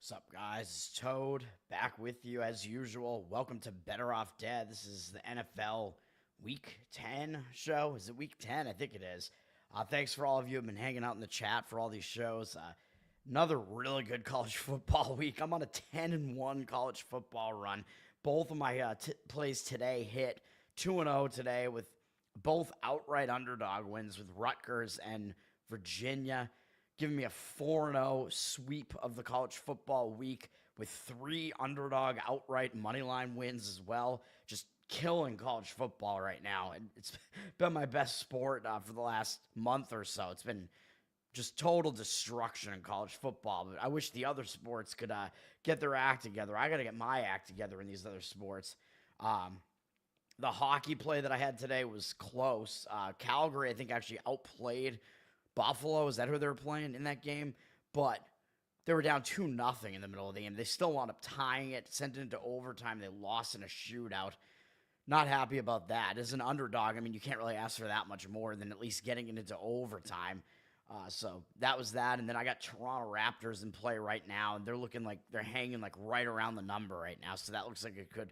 What's up, guys? It's Toad back with you as usual. Welcome to Better Off Dead. This is the NFL Week 10 show. Is it Week 10? I think it is. Thanks for all of you who have been hanging out in the chat for all these shows. Another really good college football week. I'm on a 10-1 college football run. Both of my plays today hit 2-0 today with both outright underdog wins with Rutgers and Virginia, giving me a 4-0 sweep of the college football week with 3 underdog outright moneyline wins as well. Just killing college football right now. And it's been my best sport for the last month or so. It's been just total destruction in college football. But I wish the other sports could get their act together. I got to get my act together in these other sports. The hockey play that I had today was close. Calgary, I think, actually outplayed Buffalo. Is that who they were playing in that game? But they were down 2-0 in the middle of the game. They still wound up tying it, sent it into overtime. They lost in a shootout. Not happy about that. As an underdog, I mean, you can't really ask for that much more than at least getting it into overtime. So that was that. And then I got Toronto Raptors in play right now, and they're looking like they're hanging like right around the number right now. So that looks like it could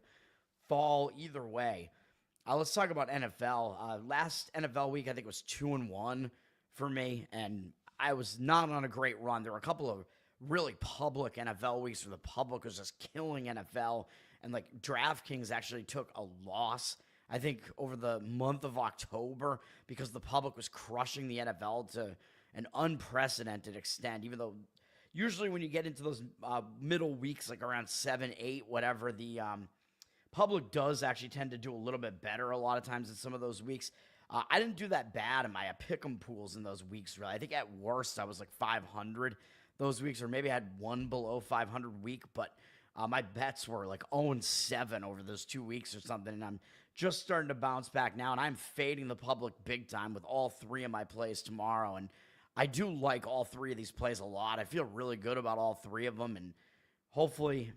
fall either way. Let's talk about NFL. Last NFL week, I think it was 2-1 for me, and I was not on a great run. There were a couple of really public NFL weeks where the public was just killing NFL, and like DraftKings actually took a loss, I think, over the month of October because the public was crushing the NFL to an unprecedented extent, even though usually when you get into those middle weeks, like around 7, 8, whatever, the public does actually tend to do a little bit better a lot of times in some of those weeks. I didn't do that bad in my pick'em pools in those weeks, really. I think at worst I was like 500 those weeks, or maybe I had one below 500 week, but my bets were like 0-7 over those 2 weeks or something, and I'm just starting to bounce back now, and I'm fading the public big time with all 3 of my plays tomorrow, and I do like all 3 of these plays a lot. I feel really good about all 3 of them, and hopefully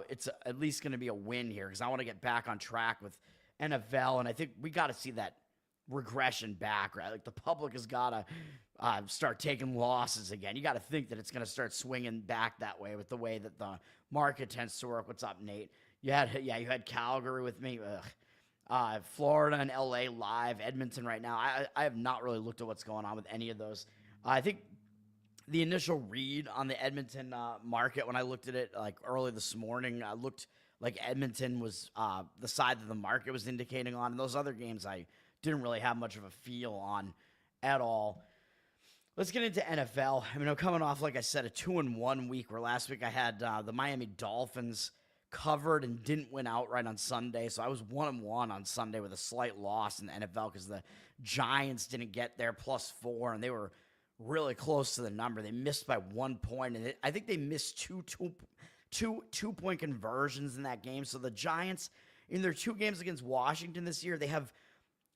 it's at least going to be a win here because I want to get back on track with NFL, and I think we got to see that regression back, right? Like the public has got to start taking losses again. You got to think that it's going to start swinging back that way with the way that the market tends to work. What's up, Nate? You had Calgary with me. Florida and LA live, Edmonton right now. I have not really looked at what's going on with any of those. I think the initial read on the Edmonton market when I looked at it like early this morning, I looked like Edmonton was the side that the market was indicating on. And those other games I didn't really have much of a feel on at all. Let's get into NFL. I mean, I'm coming off, like I said, a 2-1 week where last week I had the Miami Dolphins covered and didn't win outright on Sunday. So I was 1-1 on Sunday with a slight loss in the NFL because the Giants didn't get there +4, and they were really close to the number. They missed by 1 point, and I think they missed two-point conversions in that game. So the Giants, in their 2 games against Washington this year, they have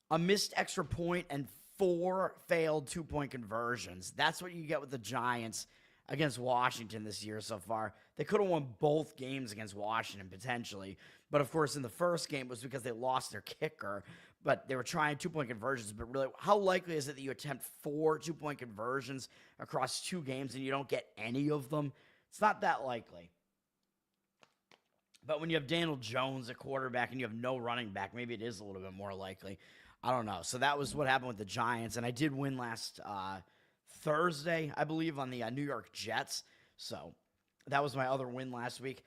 a missed extra point and 4 failed 2-point conversions. That's what you get with the Giants against Washington this year so far. They could have won both games against Washington potentially, but of course in the first game it was because they lost their kicker, but they were trying 2-point conversions. But really, how likely is it that you attempt 4 2-point conversions across 2 games and you don't get any of them? It's not that likely. But when you have Daniel Jones at quarterback and you have no running back, maybe it is a little bit more likely. I don't know. So that was what happened with the Giants, and I did win last Thursday, I believe, on the New York Jets. So that was my other win last week.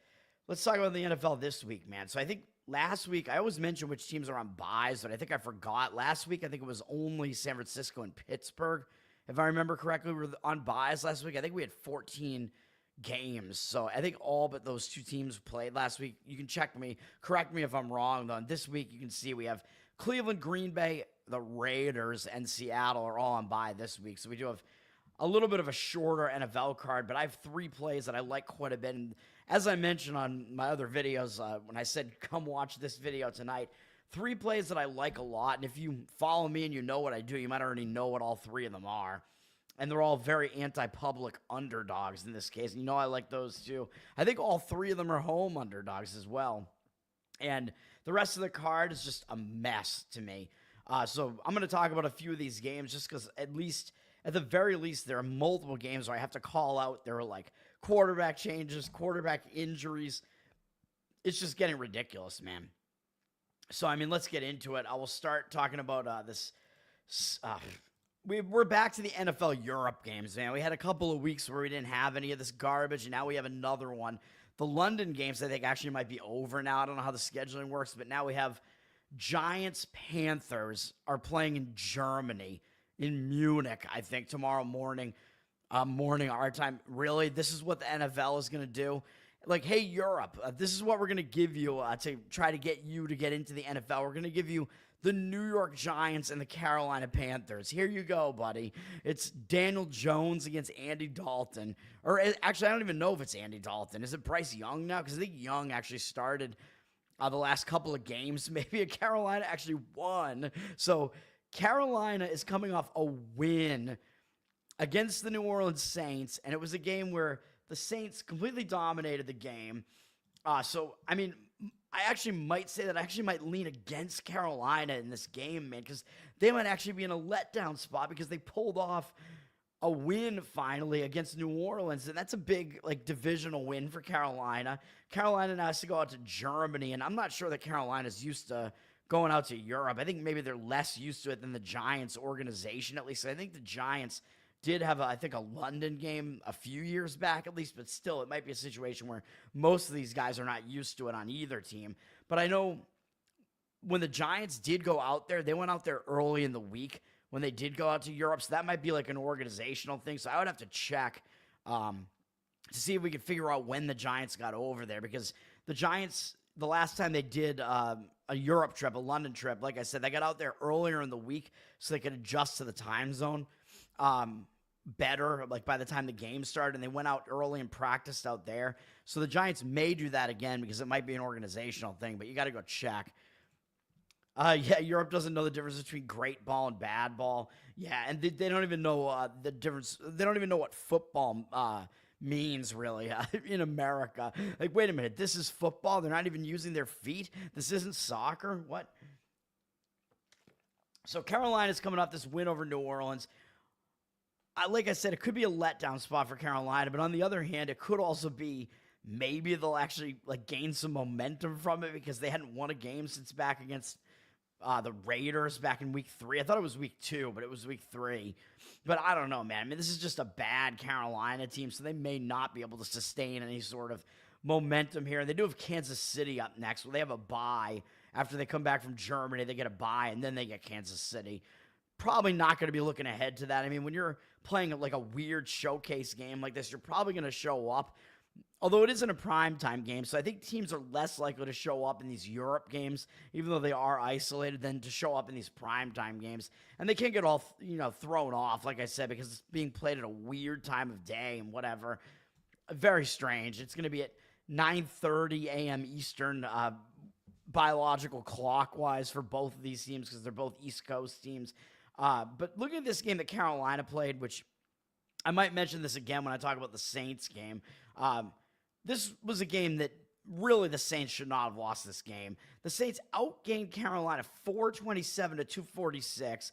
Let's talk about the NFL this week, man. So I think last week, I always mention which teams are on byes, but I think I forgot. Last week, I think it was only San Francisco and Pittsburgh. If I remember correctly, we were on byes last week. I think we had 14 games. So I think all but those 2 teams played last week. You can correct me if I'm wrong, though. And this week, you can see we have Cleveland, Green Bay, the Raiders, and Seattle are all on bye this week. So we do have a little bit of a shorter NFL card, but I have 3 plays that I like quite a bit. And as I mentioned on my other videos, when I said come watch this video tonight, 3 plays that I like a lot. And if you follow me and you know what I do, you might already know what all 3 of them are. And they're all very anti-public underdogs in this case. And you know I like those too. I think all 3 of them are home underdogs as well. And the rest of the card is just a mess to me. So I'm going to talk about a few of these games just because at least at the very least, there are multiple games where I have to call out. There are like quarterback changes, quarterback injuries. It's just getting ridiculous, man. So, I mean, let's get into it. I will start talking about this. We're back to the NFL Europe games, man. We had a couple of weeks where we didn't have any of this garbage, and now we have another one. The London games, I think, actually might be over now. I don't know how the scheduling works, but now we have Giants-Panthers are playing in Germany, in Munich, I think, tomorrow morning our time. Really, this is what the NFL is going to do? Like, hey, Europe, this is what we're going to give you to try to get you to get into the NFL. We're going to give you the New York Giants and the Carolina Panthers. Here you go, buddy. It's Daniel Jones against Andy Dalton. Or actually, I don't even know if it's Andy Dalton. Is it Bryce Young now? Because I think Young actually started the last couple of games. Maybe Carolina actually won. So Carolina is coming off a win against the New Orleans Saints, and it was a game where the Saints completely dominated the game. So, I mean, I actually might say that I actually might lean against Carolina in this game, man, because they might actually be in a letdown spot because they pulled off a win finally against New Orleans, and that's a big, like, divisional win for Carolina. Carolina now has to go out to Germany, and I'm not sure that Carolina's used to going out to Europe. I think maybe they're less used to it than the Giants organization, at least. I think the Giants did have, I think, a London game a few years back at least, but still, it might be a situation where most of these guys are not used to it on either team. But I know when the Giants did go out there, they went out there early in the week when they did go out to Europe, so that might be like an organizational thing. So I would have to check to see if we could figure out when the Giants got over there, because the Giants, the last time they did a Europe trip, a London trip, like I said, they got out there earlier in the week so they could adjust to the time zone better, like by the time the game started, and they went out early and practiced out there. So the Giants may do that again because it might be an organizational thing, but you got to go check. Yeah, Europe doesn't know the difference between great ball and bad ball. Yeah, and they don't even know the difference. They don't even know what football means, really, in America. Like, wait a minute, this is football? They're not even using their feet? This isn't soccer? What? So Carolina's coming off this win over New Orleans. Like I said, it could be a letdown spot for Carolina, but on the other hand, it could also be maybe they'll actually like gain some momentum from it because they hadn't won a game since back against the Raiders back in week 3. I thought it was week 2, but it was week 3. But I don't know, man. I mean, this is just a bad Carolina team, so they may not be able to sustain any sort of momentum here. And they do have Kansas City up next. Well, they have a bye. After they come back from Germany, they get a bye, and then they get Kansas City. Probably not going to be looking ahead to that. I mean, when you're playing like a weird showcase game like this, you're probably going to show up. Although it isn't a primetime game, so I think teams are less likely to show up in these Europe games, even though they are isolated, than to show up in these primetime games. And they can't get all, thrown off, like I said, because it's being played at a weird time of day and whatever. Very strange. It's going to be at 9:30 a.m. Eastern biological clock-wise for both of these teams because they're both East Coast teams. But looking at this game that Carolina played, which I might mention this again when I talk about the Saints game. This was a game that really the Saints should not have lost this game. The Saints outgained Carolina 427 to 246.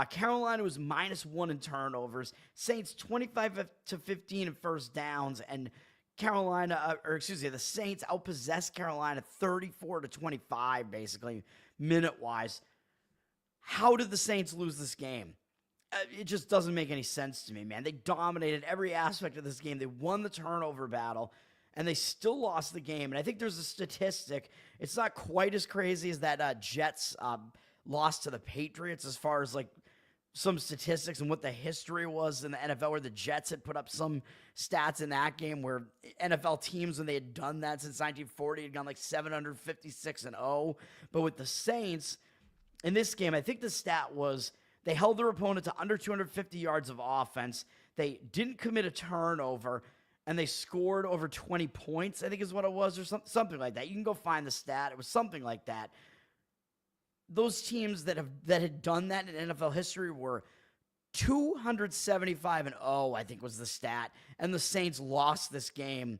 Carolina was -1 in turnovers. Saints 25 to 15 in first downs, and the Saints outpossessed Carolina 34 to 25, basically minute-wise. How did the Saints lose this game? It just doesn't make any sense to me, man. They dominated every aspect of this game. They won the turnover battle, and they still lost the game. And I think there's a statistic. It's not quite as crazy as that Jets loss to the Patriots as far as, like, some statistics and what the history was in the NFL, where the Jets had put up some stats in that game where NFL teams, when they had done that since 1940, had gone like 756-0. But with the Saints, in this game, I think the stat was they held their opponent to under 250 yards of offense. They didn't commit a turnover, and they scored over 20 points, I think is what it was, or something like that. You can go find the stat. It was something like that. Those teams that had done that in NFL history were 275-0, I think was the stat, and the Saints lost this game.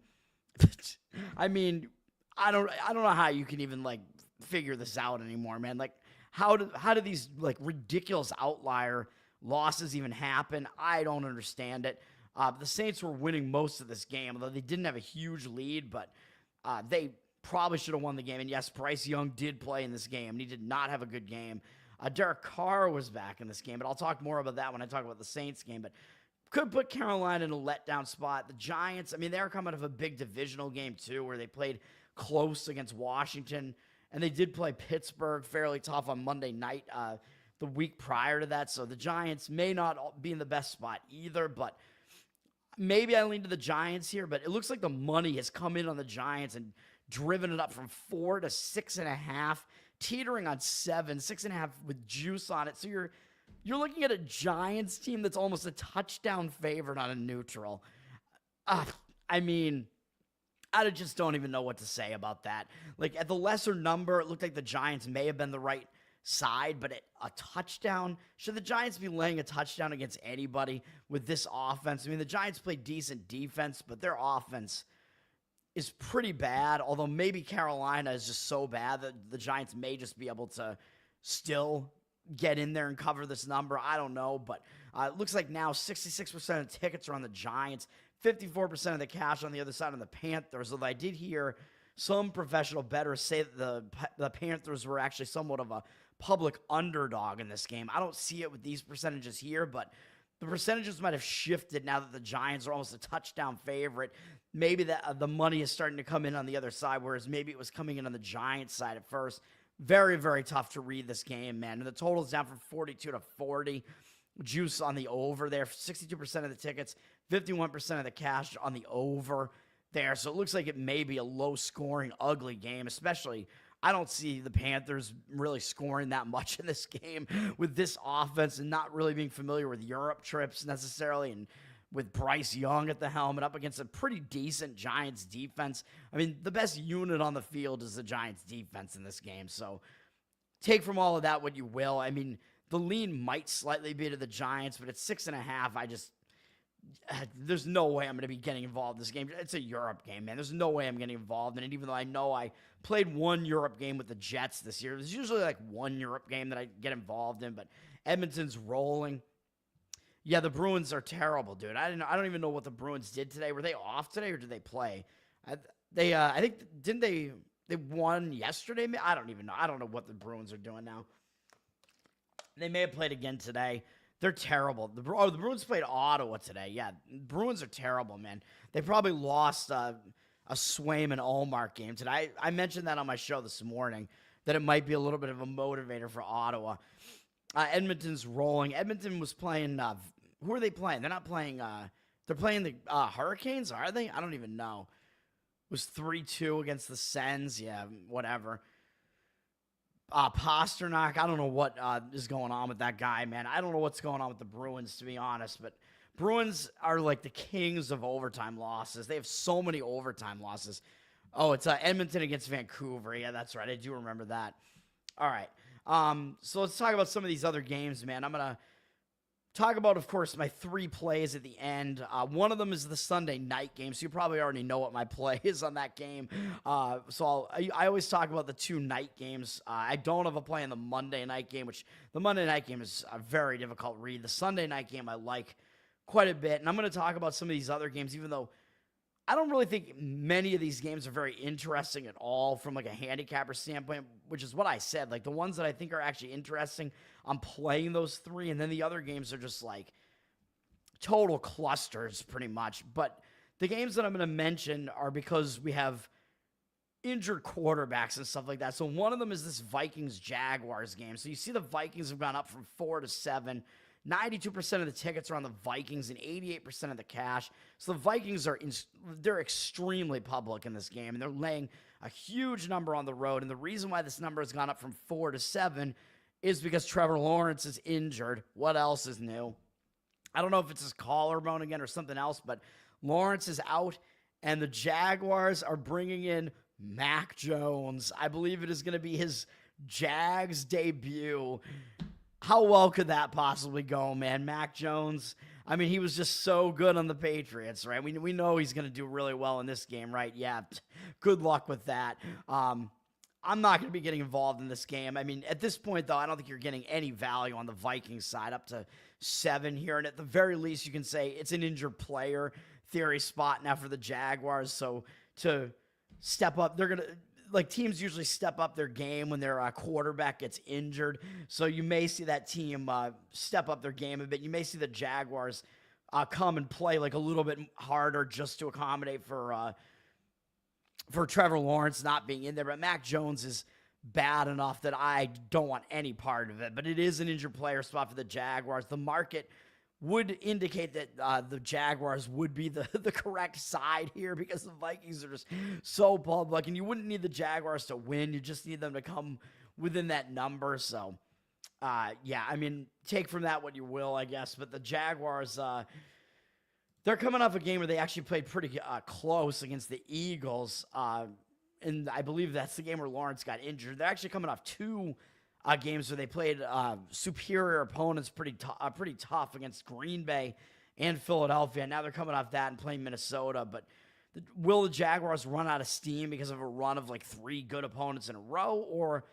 I mean, I don't know how you can even like figure this out anymore, man. Like, how do these like ridiculous outlier losses even happen. I don't understand it. The Saints were winning most of this game, although they didn't have a huge lead, but they probably should have won the game. And yes, Bryce Young did play in this game, and he did not have a good game. Derek Carr was back in this game, but I'll talk more about that when I talk about the Saints game. But could put Carolina in a letdown spot. The Giants, I mean, they're coming out of a big divisional game, too, where they played close against Washington, and they did play Pittsburgh fairly tough on Monday night the week prior to that. So the Giants may not be in the best spot either, but maybe I lean to the Giants here. But it looks like the money has come in on the Giants and driven it up from 4 to 6.5, teetering on 7, 6.5 with juice on it. So you're looking at a Giants team that's almost a touchdown favorite on a neutral. I mean, I just don't even know what to say about that. Like, at the lesser number, it looked like the Giants may have been the right side, but at a touchdown, should the Giants be laying a touchdown against anybody with this offense? I mean, the Giants play decent defense, but their offense is pretty bad, although maybe Carolina is just so bad that the Giants may just be able to still get in there and cover this number. I don't know, but it looks like now 66% of tickets are on the Giants, 54% of the cash on the other side on the Panthers, although I did hear some professional bettors say that the Panthers were actually somewhat of a public underdog in this game. I don't see it with these percentages here, but the percentages might have shifted now that the Giants are almost a touchdown favorite. Maybe the money is starting to come in on the other side, whereas maybe it was coming in on the Giants side at first. Very, very tough to read this game, man. And the total's down from 42 to 40. Juice on the over there. 62% of the tickets, 51% of the cash on the over there. So it looks like it may be a low-scoring, ugly game, especially I don't see the Panthers really scoring that much in this game with this offense and not really being familiar with Europe trips necessarily, and with Bryce Young at the helm and up against a pretty decent Giants defense. I mean, the best unit on the field is the Giants defense in this game. So take from all of that what you will. I mean, the lean might slightly be to the Giants, but at 6.5, there's no way I'm going to be getting involved in this game. It's a Europe game, man. There's no way I'm getting involved in it, even though I know I played one Europe game with the Jets this year. There's usually like one Europe game that I get involved in, but Edmonton's rolling. Yeah, the Bruins are terrible, dude. I don't even know what the Bruins did today. Were they off today or did they play? I think didn't they won yesterday? I don't even know. I don't know what the Bruins are doing now. They may have played again today. They're terrible. The Bruins played Ottawa today. Yeah, Bruins are terrible, man. They probably lost a Swayman Allmark game today. I mentioned that on my show this morning, that it might be a little bit of a motivator for Ottawa. Edmonton's rolling. Edmonton was playing who are they playing? They're not playing they're playing the Hurricanes, are they? I don't even know. It was 3-2 against the Sens. Yeah, whatever. Pasternak, I don't know what is going on with that guy, man. I don't know what's going on with the Bruins, to be honest, but Bruins are like the kings of overtime losses. They have so many overtime losses. Oh, it's Edmonton against Vancouver. Yeah, that's right. I do remember that. All right. So let's talk about some of these other games, man. I'm going to talk about, of course, my 3 plays at the end. One of them is the Sunday night game, so you probably already know what my play is on that game. So I always talk about the 2 night games. I don't have a play in the Monday night game, which the Monday night game is a very difficult read. The Sunday night game I like quite a bit, and I'm going to talk about some of these other games, even though I don't really think many of these games are very interesting at all from like a handicapper standpoint, which is what I said. Like the ones that I think are actually interesting, I'm playing those 3, and then the other games are just like total clusters pretty much. But the games that I'm going to mention are because we have injured quarterbacks and stuff like that. So one of them is this Vikings-Jaguars game. So you see the Vikings have gone up from 4 to 7. 92% of the tickets are on the Vikings and 88% of the cash. So the Vikings they're extremely public in this game, and they're laying a huge number on the road. And the reason why this number has gone up from 4 to 7 is because Trevor Lawrence is injured. What else is new? I don't know if it's his collarbone again or something else, but Lawrence is out, and the Jaguars are bringing in Mac Jones. I believe it is going to be his Jags debut. How well could that possibly go, man? Mac Jones, I mean, he was just so good on the Patriots, right? We know he's going to do really well in this game, right? Yeah, good luck with that. I'm not going to be getting involved in this game. I mean, at this point, though, I don't think you're getting any value on the Vikings side up to 7 here. And at the very least, you can say it's an injured player theory spot now for the Jaguars. So to step up, they're going to, like, teams usually step up their game when their quarterback gets injured. So you may see that team step up their game a bit. You may see the Jaguars come and play like a little bit harder just to accommodate for Trevor Lawrence not being in there. But Mac Jones is bad enough that I don't want any part of it. But it is an injured player spot for the Jaguars. The market would indicate that the Jaguars would be the correct side here because the Vikings are just so public. And you wouldn't need the Jaguars to win. You just need them to come within that number. So, yeah, I mean, take from that what you will, I guess. But the Jaguars, they're coming off a game where they actually played pretty close against the Eagles. And I believe that's the game where Lawrence got injured. They're actually coming off 2 games where they played superior opponents pretty tough against Green Bay and Philadelphia. Now they're coming off that and playing Minnesota. But will the Jaguars run out of steam because of a run of like 3 good opponents in a row? Or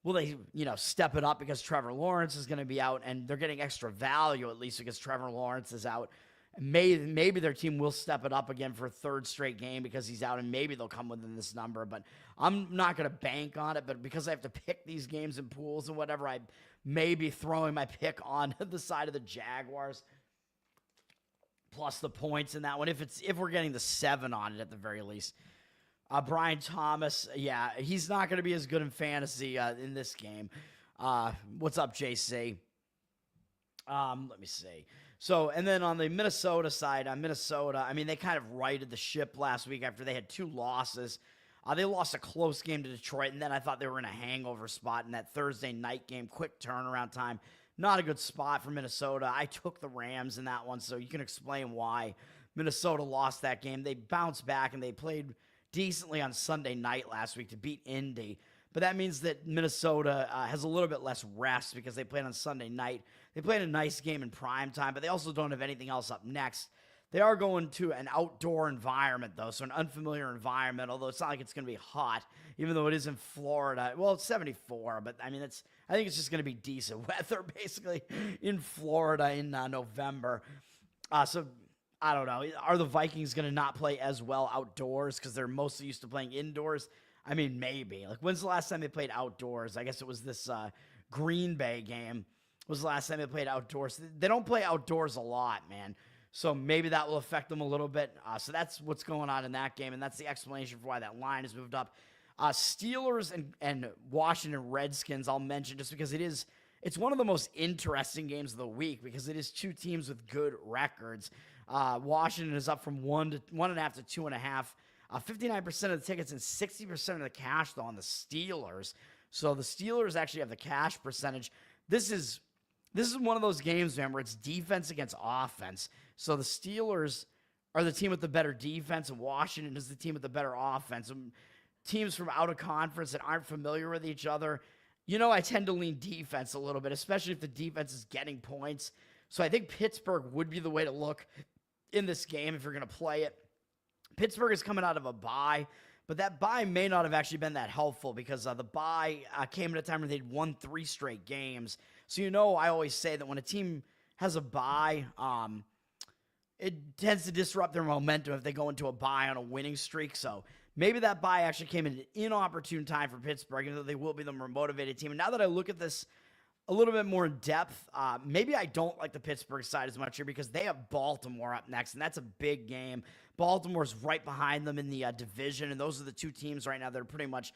will they, step it up because Trevor Lawrence is going to be out and they're getting extra value at least because Trevor Lawrence is out? Maybe their team will step it up again for a 3rd straight game because he's out, and maybe they'll come within this number. But I'm not going to bank on it. But because I have to pick these games and pools and whatever, I may be throwing my pick on the side of the Jaguars plus the points in that one. If we're getting the 7 on it at the very least. Brian Thomas, yeah, he's not going to be as good in fantasy in this game. What's up, JC? Let me see. So, and then on the Minnesota side, Minnesota, I mean, they kind of righted the ship last week after they had 2 losses. They lost a close game to Detroit, and then I thought they were in a hangover spot in that Thursday night game. Quick turnaround time. Not a good spot for Minnesota. I took the Rams in that one, so you can explain why Minnesota lost that game. They bounced back, and they played decently on Sunday night last week to beat Indy. But that means that Minnesota has a little bit less rest because they played on Sunday night. They played a nice game in prime time, but they also don't have anything else up next. They are going to an outdoor environment, though, so an unfamiliar environment, although it's not like it's going to be hot, even though it is in Florida. Well, it's 74, but, I mean, I think it's just going to be decent weather, basically, in Florida in November. So, I don't know. Are the Vikings going to not play as well outdoors because they're mostly used to playing indoors? I mean, maybe. Like, when's the last time they played outdoors? I guess it was this Green Bay game was the last time they played outdoors. They don't play outdoors a lot, man. So maybe that will affect them a little bit. So that's what's going on in that game, and that's the explanation for why that line has moved up. Steelers and Washington Redskins I'll mention just because it's one of the most interesting games of the week because it is 2 teams with good records. Washington is up from 1.5 to 2.5. 59% of the tickets and 60% of the cash, though, on the Steelers. So the Steelers actually have the cash percentage. This is one of those games, man, where it's defense against offense. So the Steelers are the team with the better defense, and Washington is the team with the better offense. And teams from out of conference that aren't familiar with each other, I tend to lean defense a little bit, especially if the defense is getting points. So I think Pittsburgh would be the way to look in this game if you're going to play it. Pittsburgh is coming out of a bye, but that bye may not have actually been that helpful because the bye came at a time where they'd won 3 straight games. So, I always say that when a team has a bye, it tends to disrupt their momentum if they go into a bye on a winning streak. So maybe that bye actually came at an inopportune time for Pittsburgh, even though they will be the more motivated team. And now that I look at this a little bit more in depth, maybe I don't like the Pittsburgh side as much here because they have Baltimore up next, and that's a big game. Baltimore's right behind them in the division, and those are the 2 teams right now that are pretty much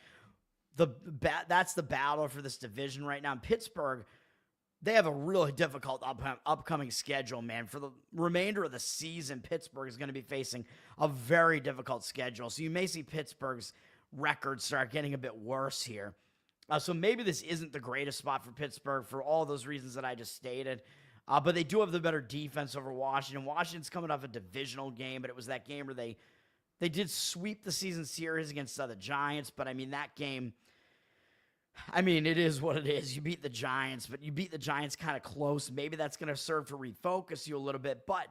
that's the battle for this division right now. And Pittsburgh, they have a really difficult upcoming schedule, man. For the remainder of the season, Pittsburgh is going to be facing a very difficult schedule. So you may see Pittsburgh's record start getting a bit worse here. So maybe this isn't the greatest spot for Pittsburgh for all those reasons that I just stated. But they do have the better defense over Washington. Washington's coming off a divisional game, but it was that game where they did sweep the season series against the Giants. But, I mean, that game, it is what it is. You beat the Giants, but you beat the Giants kind of close. Maybe that's going to serve to refocus you a little bit. But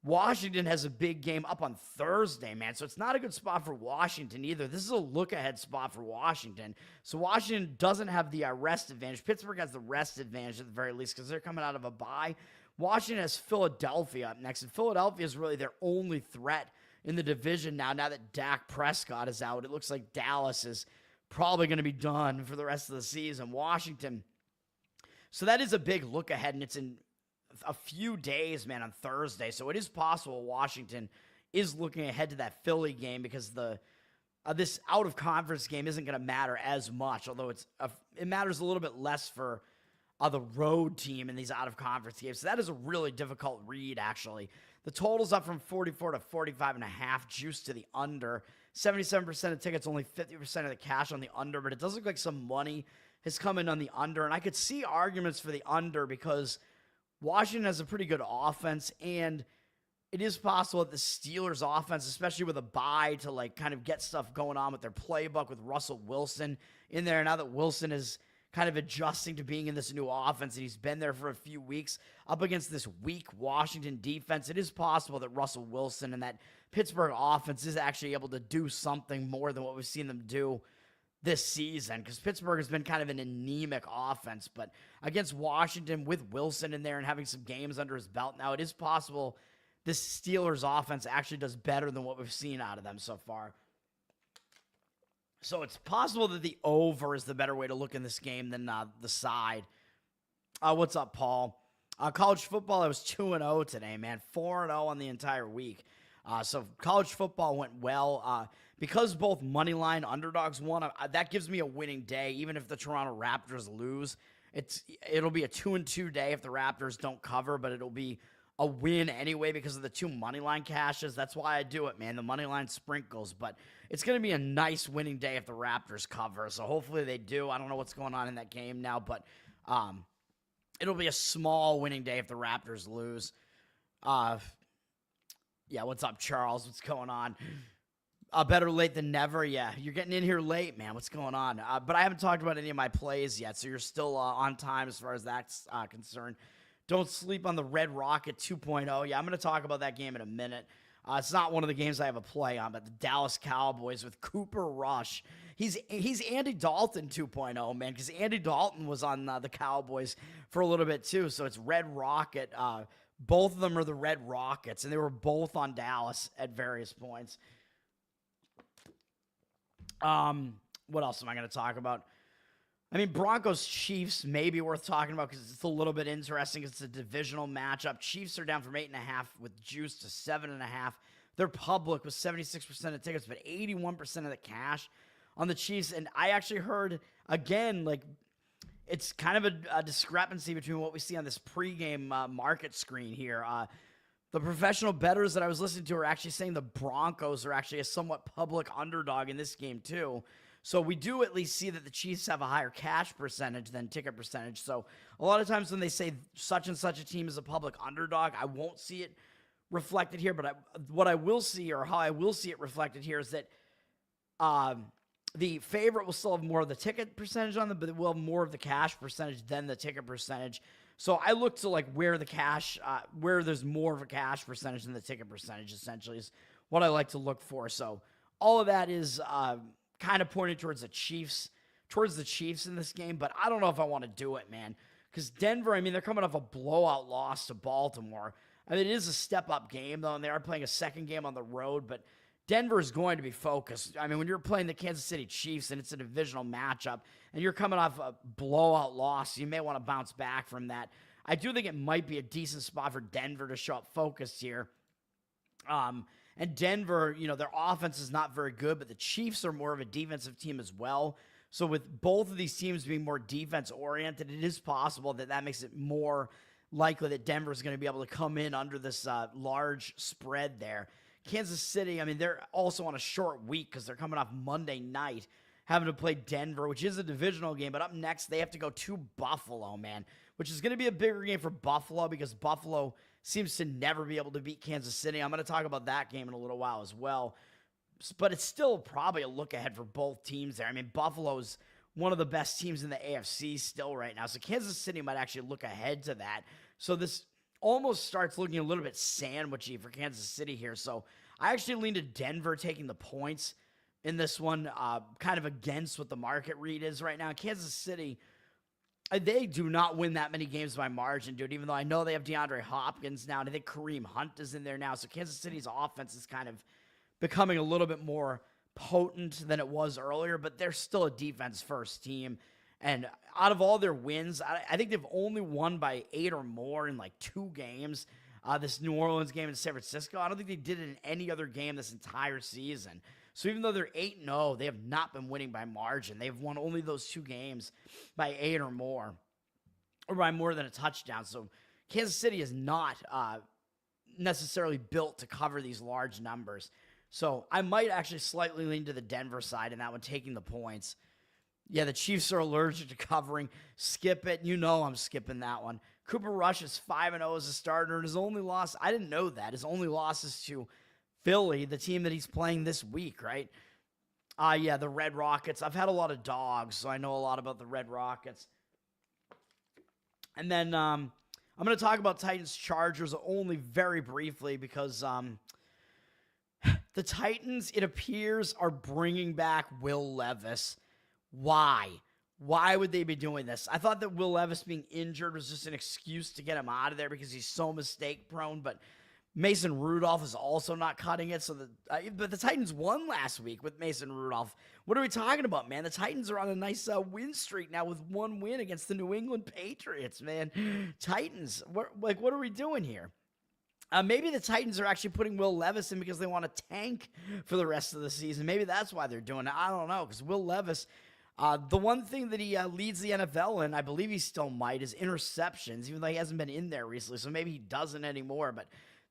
Washington has a big game up on Thursday, man. So it's not a good spot for Washington either. This is a look-ahead spot for Washington. So Washington doesn't have the rest advantage. Pittsburgh has the rest advantage at the very least because they're coming out of a bye. Washington has Philadelphia up next, and Philadelphia is really their only threat in the division now that Dak Prescott is out. It looks like Dallas is probably going to be done for the rest of the season. Washington. So that is a big look ahead, and it's in a few days, man, on Thursday. So it is possible Washington is looking ahead to that Philly game because this out-of-conference game isn't going to matter as much, although it matters a little bit less for the road team in these out-of-conference games. So that is a really difficult read, actually. The total's up from 44 to 45.5, juice to the under. 77% of tickets, only 50% of the cash on the under, but it does look like some money has come in on the under, and I could see arguments for the under because Washington has a pretty good offense, and it is possible that the Steelers' offense, especially with a bye to like kind of get stuff going on with their playbook with Russell Wilson in there, now that Wilson is kind of adjusting to being in this new offense, and he's been there for a few weeks up against this weak Washington defense, it is possible that Russell Wilson and that Pittsburgh offense is actually able to do something more than what we've seen them do this season, because Pittsburgh has been kind of an anemic offense. But against Washington with Wilson in there and having some games under his belt now, it is possible this Steelers offense actually does better than what we've seen out of them so far. So it's possible that the over is the better way to look in this game than the side. What's up, Paul? College football, I was 2-0 today, man. 4-0 on the entire week. So college football went well. Because both moneyline underdogs won, that gives me a winning day, even if the Toronto Raptors lose. It'll be a 2-2 day if the Raptors don't cover, but it'll be a win anyway because of the two moneyline cashes. That's why I do it, man. The moneyline sprinkles, but it's going to be a nice winning day if the Raptors cover. So hopefully they do. I don't know what's going on in that game now, but it'll be a small winning day if the Raptors lose. Yeah, what's up, Charles? What's going on? Better late than never. Yeah, you're getting in here late, man. What's going on? But I haven't talked about any of my plays yet, so you're still on time as far as that's concerned. Don't sleep on the Red Rocket 2.0. Yeah, I'm going to talk about that game in a minute. It's not one of the games I have a play on, but the Dallas Cowboys with Cooper Rush. He's Andy Dalton 2.0, man, because Andy Dalton was on the Cowboys for a little bit too, so it's Red Rocket. Both of them are the Red Rockets, and they were both on Dallas at various points. What else am I going to talk about? I mean, Broncos-Chiefs may be worth talking about because it's a little bit interesting. It's a divisional matchup. Chiefs are down from 8.5 with juice to 7.5. They're public with 76% of tickets, but 81% of the cash on the Chiefs. And I actually heard, again, like, it's kind of a discrepancy between what we see on this pregame market screen here. The professional bettors that I was listening to are actually saying the Broncos are actually a somewhat public underdog in this game too. So we do at least see that the Chiefs have a higher cash percentage than ticket percentage. So a lot of times when they say such and such a team is a public underdog, I won't see it reflected here. But what I will see, or how I will see it reflected here, is that the favorite will still have more of the ticket percentage on them, but it will have more of the cash percentage than the ticket percentage. So I look to like where the cash, where there's more of a cash percentage than the ticket percentage, essentially, is what I like to look for. So all of that is kind of pointed towards the Chiefs in this game, but I don't know if I want to do it, man. Because Denver, I mean, they're coming off a blowout loss to Baltimore. I mean, it is a step-up game, though, and they are playing a second game on the road, but Denver is going to be focused. I mean, when you're playing the Kansas City Chiefs and it's a divisional matchup and you're coming off a blowout loss, you may want to bounce back from that. I do think it might be a decent spot for Denver to show up focused here. And Denver, you know, their offense is not very good, but the Chiefs are more of a defensive team as well. So with both of these teams being more defense-oriented, it is possible that that makes it more likely that Denver is going to be able to come in under this large spread there. Kansas City, I mean, they're also on a short week because they're coming off Monday night, having to play Denver, which is a divisional game. But up next, they have to go to Buffalo, man, which is going to be a bigger game for Buffalo because Buffalo seems to never be able to beat Kansas City. I'm going to talk about that game in a little while as well. But it's still probably a look ahead for both teams there. I mean, Buffalo's one of the best teams in the AFC still right now. So Kansas City might actually look ahead to that. So this almost starts looking a little bit sandwichy for Kansas City here. So I actually lean to Denver taking the points in this one, kind of against what the market read is right now. Kansas City, they do not win that many games by margin, dude, even though I know they have DeAndre Hopkins now, and I think Kareem Hunt is in there now. So Kansas City's offense is kind of becoming a little bit more potent than it was earlier, but they're still a defense-first team. And out of all their wins, I think they've only won by 8 or more in like 2 games. This New Orleans game in San Francisco, I don't think they did it in any other game this entire season. So even though they're 8-0, they have not been winning by margin. They've won only those 2 games by 8 or more, or by more than a touchdown. So Kansas City is not necessarily built to cover these large numbers. So I might actually slightly lean to the Denver side in that one, taking the points. Yeah, the Chiefs are allergic to covering. Skip it. You know I'm skipping that one. Cooper Rush is 5-0 as a starter, and his only loss, I didn't know that, his only loss is to Philly, the team that he's playing this week, right? Yeah, the Red Rockets. I've had a lot of dogs, so I know a lot about the Red Rockets. And then I'm going to talk about Titans-Chargers only very briefly because the Titans, it appears, are bringing back Will Levis. Why? Why would they be doing this? I thought that Will Levis being injured was just an excuse to get him out of there because he's so mistake-prone, but Mason Rudolph is also not cutting it. So but the Titans won last week with Mason Rudolph. What are we talking about, man? The Titans are on a nice win streak now with 1 win against the New England Patriots, man. Titans, what are we doing here? Maybe the Titans are actually putting Will Levis in because they want to tank for the rest of the season. Maybe that's why they're doing it. I don't know, because Will Levis, the one thing that he leads the NFL in, I believe he still might, is interceptions, even though he hasn't been in there recently, so maybe he doesn't anymore. But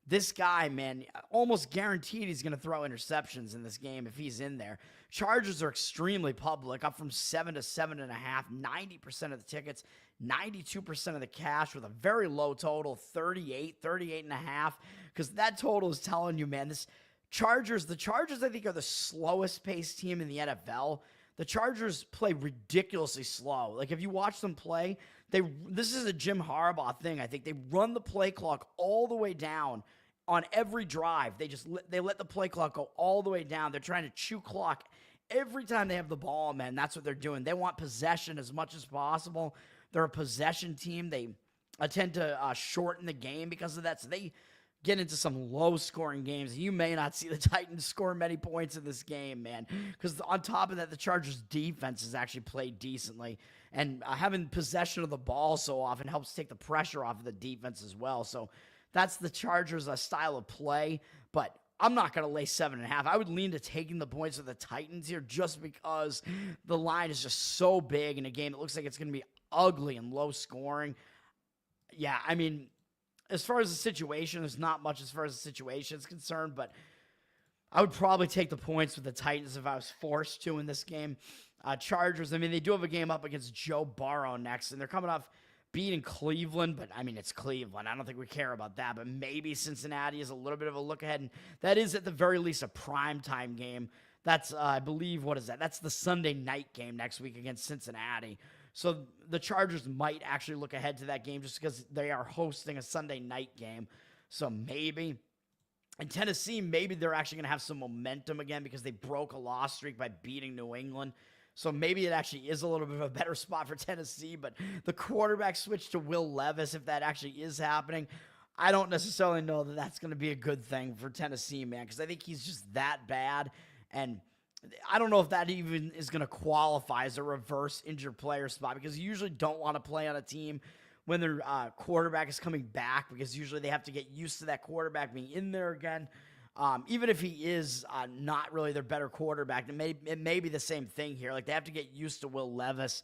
this guy, man, almost guaranteed he's going to throw interceptions in this game if he's in there. Chargers are extremely public, up from 7 to 7.5, 90% of the tickets, 92% of the cash with a very low total, 38.5, because that total is telling you, man, the Chargers, I think, are the slowest paced team in the NFL. The Chargers play ridiculously slow. Like, if you watch them play, this is a Jim Harbaugh thing, I think. They run the play clock all the way down on every drive. They let the play clock go all the way down. They're trying to chew clock every time they have the ball, man. That's what they're doing. They want possession as much as possible. They're a possession team. They tend to shorten the game because of that. So they get into some low-scoring games. You may not see the Titans score many points in this game, man, because on top of that, the Chargers' defense has actually played decently, and having possession of the ball so often helps take the pressure off of the defense as well. So that's the Chargers' style of play, but I'm not going to lay 7.5. I would lean to taking the points of the Titans here just because the line is just so big in a game. It looks like it's going to be ugly and low-scoring. Yeah, I mean, as far as the situation, there's not much as far as the situation is concerned, but I would probably take the points with the Titans if I was forced to in this game. Chargers, I mean, they do have a game up against Joe Burrow next, and they're coming off beating Cleveland, but I mean, it's Cleveland. I don't think we care about that, but maybe Cincinnati is a little bit of a look ahead, and that is at the very least a primetime game. That's, I believe, what is that? That's the Sunday night game next week against Cincinnati. So the Chargers might actually look ahead to that game just because they are hosting a Sunday night game. So maybe. And Tennessee, maybe they're actually going to have some momentum again because they broke a loss streak by beating New England. So maybe it actually is a little bit of a better spot for Tennessee. But the quarterback switch to Will Levis, if that actually is happening, I don't necessarily know that that's going to be a good thing for Tennessee, man, because I think he's just that bad. And I don't know if that even is going to qualify as a reverse injured player spot because you usually don't want to play on a team when their quarterback is coming back because usually they have to get used to that quarterback being in there again. Even if he is not really their better quarterback, it may be the same thing here. Like, they have to get used to Will Levis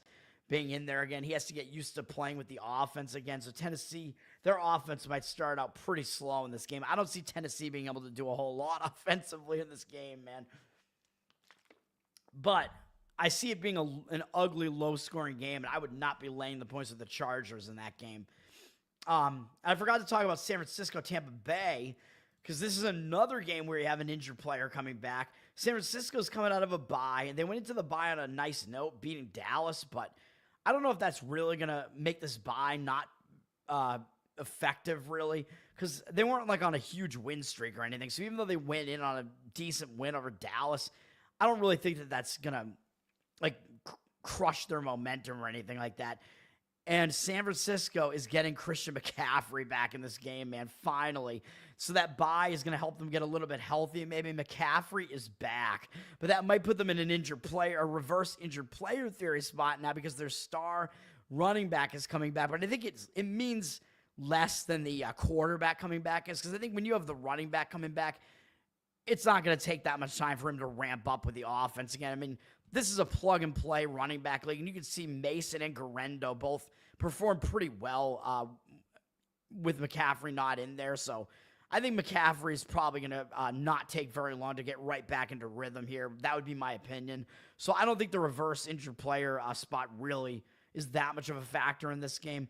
being in there again. He has to get used to playing with the offense again. So Tennessee, their offense might start out pretty slow in this game. I don't see Tennessee being able to do a whole lot offensively in this game, man. But I see it being an ugly, low-scoring game, and I would not be laying the points with the Chargers in that game. I forgot to talk about San Francisco, Tampa Bay, because this is another game where you have an injured player coming back. San Francisco's coming out of a bye, and they went into the bye on a nice note, beating Dallas, but I don't know if that's really going to make this bye not effective, really, because they weren't like on a huge win streak or anything. So even though they went in on a decent win over Dallas, I don't really think that that's going to like crush their momentum or anything like that. And San Francisco is getting Christian McCaffrey back in this game, man, finally. So that bye is going to help them get a little bit healthy. Maybe McCaffrey is back. But that might put them in an injured player, a reverse injured player theory spot now because their star running back is coming back. But I think it means less than the quarterback coming back is, because I think when you have the running back coming back, it's not going to take that much time for him to ramp up with the offense again. I mean, this is a plug-and-play running back league, and you can see Mason and Guerrero both perform pretty well with McCaffrey not in there. So I think McCaffrey is probably going to not take very long to get right back into rhythm here. That would be my opinion. So I don't think the reverse injured player spot really is that much of a factor in this game.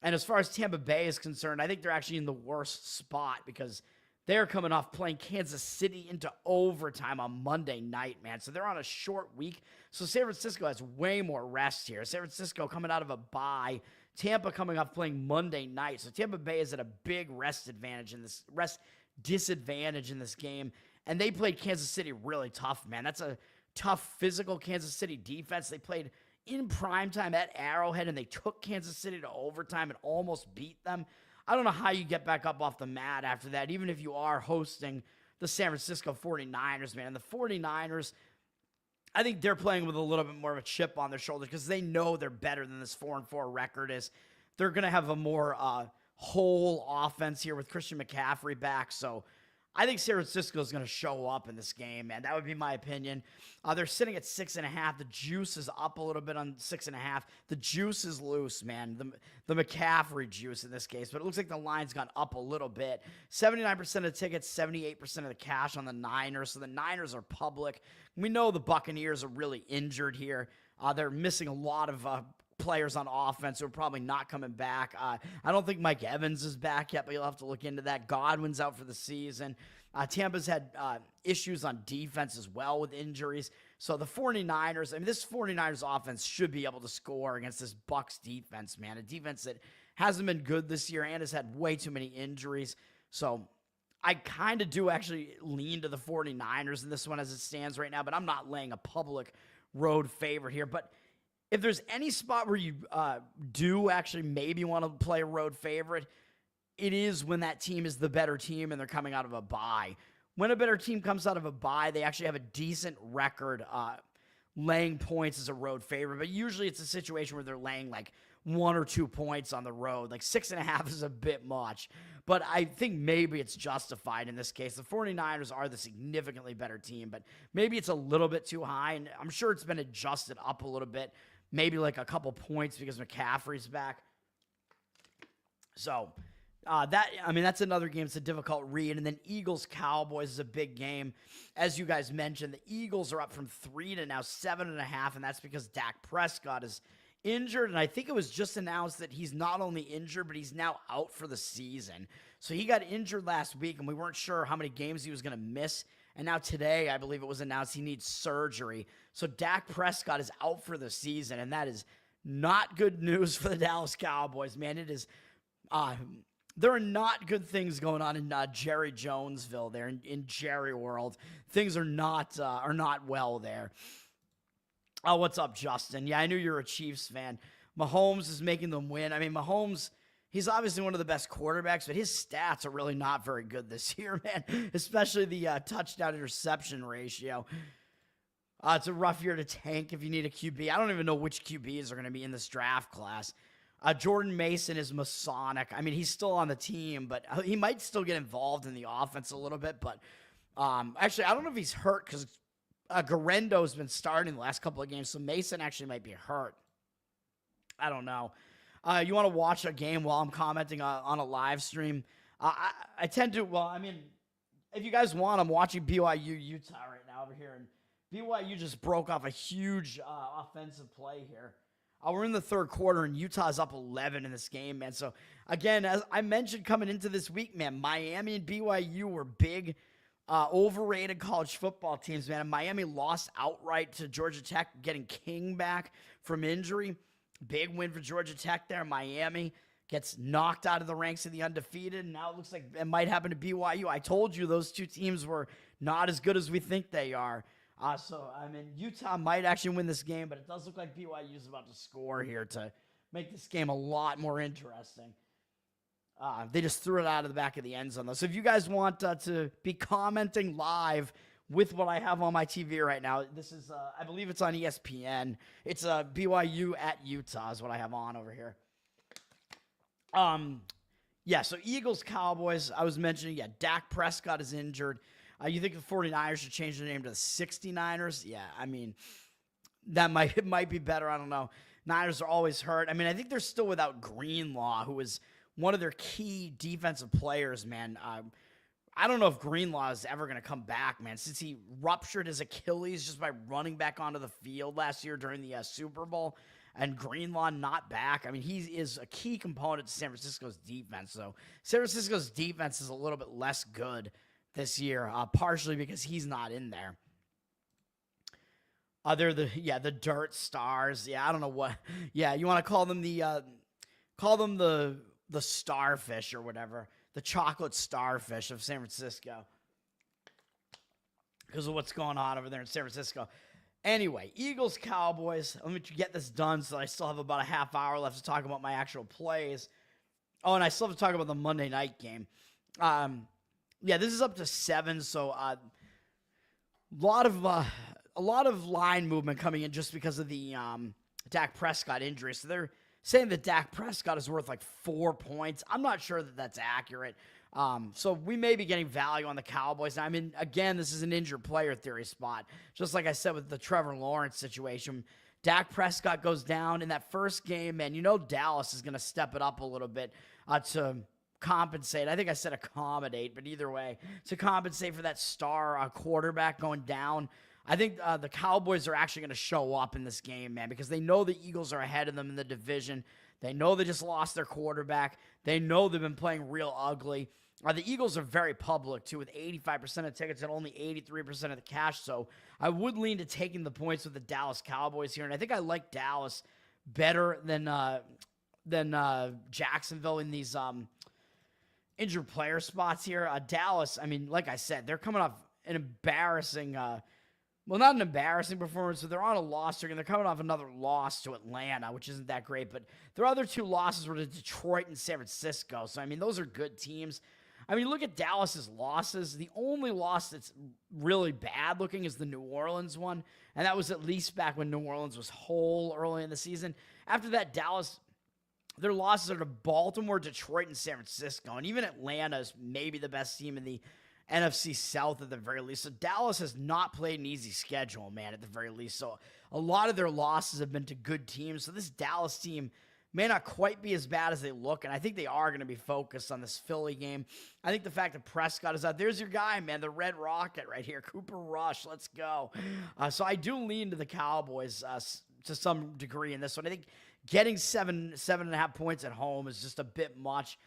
And as far as Tampa Bay is concerned, I think they're actually in the worst spot because they're coming off playing Kansas City into overtime on Monday night, man. So they're on a short week. So San Francisco has way more rest here. San Francisco coming out of a bye. Tampa coming off playing Monday night. So Tampa Bay is at a big rest disadvantage in this game. And they played Kansas City really tough, man. That's a tough physical Kansas City defense. They played in primetime at Arrowhead, and they took Kansas City to overtime and almost beat them. I don't know how you get back up off the mat after that, even if you are hosting the San Francisco 49ers, man. The 49ers, I think they're playing with a little bit more of a chip on their shoulders because they know they're better than this 4-4 record is. They're going to have a more whole offense here with Christian McCaffrey back. So I think San Francisco is going to show up in this game, man. That would be my opinion. They're sitting at 6.5. The juice is up a little bit on 6.5. The juice is loose, man. The McCaffrey juice in this case. But it looks like the line's gone up a little bit. 79% of the tickets, 78% of the cash on the Niners. So the Niners are public. We know the Buccaneers are really injured here. They're missing a lot of players on offense who are probably not coming back. I don't think Mike Evans is back yet, but you'll have to look into that. Godwin's out for the season. Tampa's had issues on defense as well with injuries. So the 49ers, I mean, this 49ers offense should be able to score against this Bucs defense, man. A defense that hasn't been good this year and has had way too many injuries. So I kind of do actually lean to the 49ers in this one as it stands right now, but I'm not laying a public road favorite here. But if there's any spot where you do actually maybe want to play a road favorite, it is when that team is the better team and they're coming out of a bye. When a better team comes out of a bye, they actually have a decent record laying points as a road favorite. But usually it's a situation where they're laying like 1 or 2 points on the road. Like 6.5 is a bit much. But I think maybe it's justified in this case. The 49ers are the significantly better team, but maybe it's a little bit too high. And I'm sure it's been adjusted up a little bit. Maybe like a couple points because McCaffrey's back. So that's another game. It's a difficult read. And then Eagles-Cowboys is a big game. As you guys mentioned, the Eagles are up from 3 to now 7.5, and that's because Dak Prescott is injured. And I think it was just announced that he's not only injured, but he's now out for the season. So he got injured last week, and we weren't sure how many games he was going to miss. And now today, I believe it was announced he needs surgery. So Dak Prescott is out for the season, and that is not good news for the Dallas Cowboys, man. It is there are not good things going on in Jerry Jonesville there in Jerry World. Things are not well there. Oh, what's up, Justin? Yeah, I knew you were a Chiefs fan. Mahomes is making them win. I mean, Mahomes, he's obviously one of the best quarterbacks, but his stats are really not very good this year, man, especially the touchdown-interception ratio. It's a rough year to tank if you need a QB. I don't even know which QBs are going to be in this draft class. Jordan Mason is Masonic. I mean, he's still on the team, but he might still get involved in the offense a little bit. But actually, I don't know if he's hurt because Guerendo's been starting the last couple of games, so Mason actually might be hurt. I don't know. You want to watch a game while I'm commenting on a live stream? I tend to, if you guys want, I'm watching BYU-Utah right now over here, and BYU just broke off a huge offensive play here. We're in the third quarter, and Utah's up 11 in this game, man. So, again, as I mentioned coming into this week, man, Miami and BYU were big, overrated college football teams, man. And Miami lost outright to Georgia Tech, getting King back from injury. Big win for Georgia Tech there. Miami gets knocked out of the ranks of the undefeated, and now it looks like it might happen to BYU. I told you those two teams were not as good as we think they are. So, I mean, Utah might actually win this game, but it does look like BYU is about to score here to make this game a lot more interesting. They just threw it out of the back of the end zone, though. So if you guys want to be commenting live with what I have on my TV right now, this is, I believe it's on ESPN. It's BYU at Utah is what I have on over here. Yeah, so Eagles, Cowboys, I was mentioning, yeah, Dak Prescott is injured. You think the 49ers should change their name to the 69ers? Yeah, I mean, it might be better. I don't know. Niners are always hurt. I mean, I think they're still without Greenlaw, who is one of their key defensive players, man. I don't know if Greenlaw is ever going to come back, man, since he ruptured his Achilles just by running back onto the field last year during the Super Bowl, and Greenlaw not back. I mean, he is a key component to San Francisco's defense. So San Francisco's defense is a little bit less good this year, partially because he's not in there. They're the Dirt Stars. Yeah, I don't know what. Yeah, you want to call them the starfish or whatever, the chocolate starfish of San Francisco, because of what's going on over there in San Francisco. Anyway, Eagles, Cowboys. Let me get this done so I still have about a half hour left to talk about my actual plays. Oh, and I still have to talk about the Monday night game. Yeah, this is up to 7, so a lot of line movement coming in just because of the Dak Prescott injury. So they're saying that Dak Prescott is worth like 4 points. I'm not sure that that's accurate. So we may be getting value on the Cowboys. I mean, again, this is an injured player theory spot. Just like I said with the Trevor Lawrence situation. Dak Prescott goes down in that first game, man. You know Dallas is going to step it up a little bit to compensate. I think I said accommodate, but either way, to compensate for that star quarterback going down. I think the Cowboys are actually going to show up in this game, man, because they know the Eagles are ahead of them in the division. They know they just lost their quarterback. They know they've been playing real ugly. The Eagles are very public, too, with 85% of tickets and only 83% of the cash. So I would lean to taking the points with the Dallas Cowboys here. And I think I like Dallas better than Jacksonville in these injured player spots here. Dallas, I mean, like I said, they're coming off an embarrassing well, not an embarrassing performance, but they're on a loss streak, and they're coming off another loss to Atlanta, which isn't that great. But their other 2 losses were to Detroit and San Francisco. So, I mean, those are good teams. I mean, look at Dallas's losses. The only loss that's really bad looking is the New Orleans one, and that was at least back when New Orleans was whole early in the season. After that, Dallas, their losses are to Baltimore, Detroit, and San Francisco, and even Atlanta is maybe the best team in the NFC South at the very least. So Dallas has not played an easy schedule, man, at the very least. So a lot of their losses have been to good teams. So this Dallas team may not quite be as bad as they look, and I think they are going to be focused on this Philly game. I think the fact that Prescott is out, there's your guy, man, the Red Rocket right here, Cooper Rush, let's go. So I do lean to the Cowboys to some degree in this one. I think getting 7.5 points at home is just a bit much.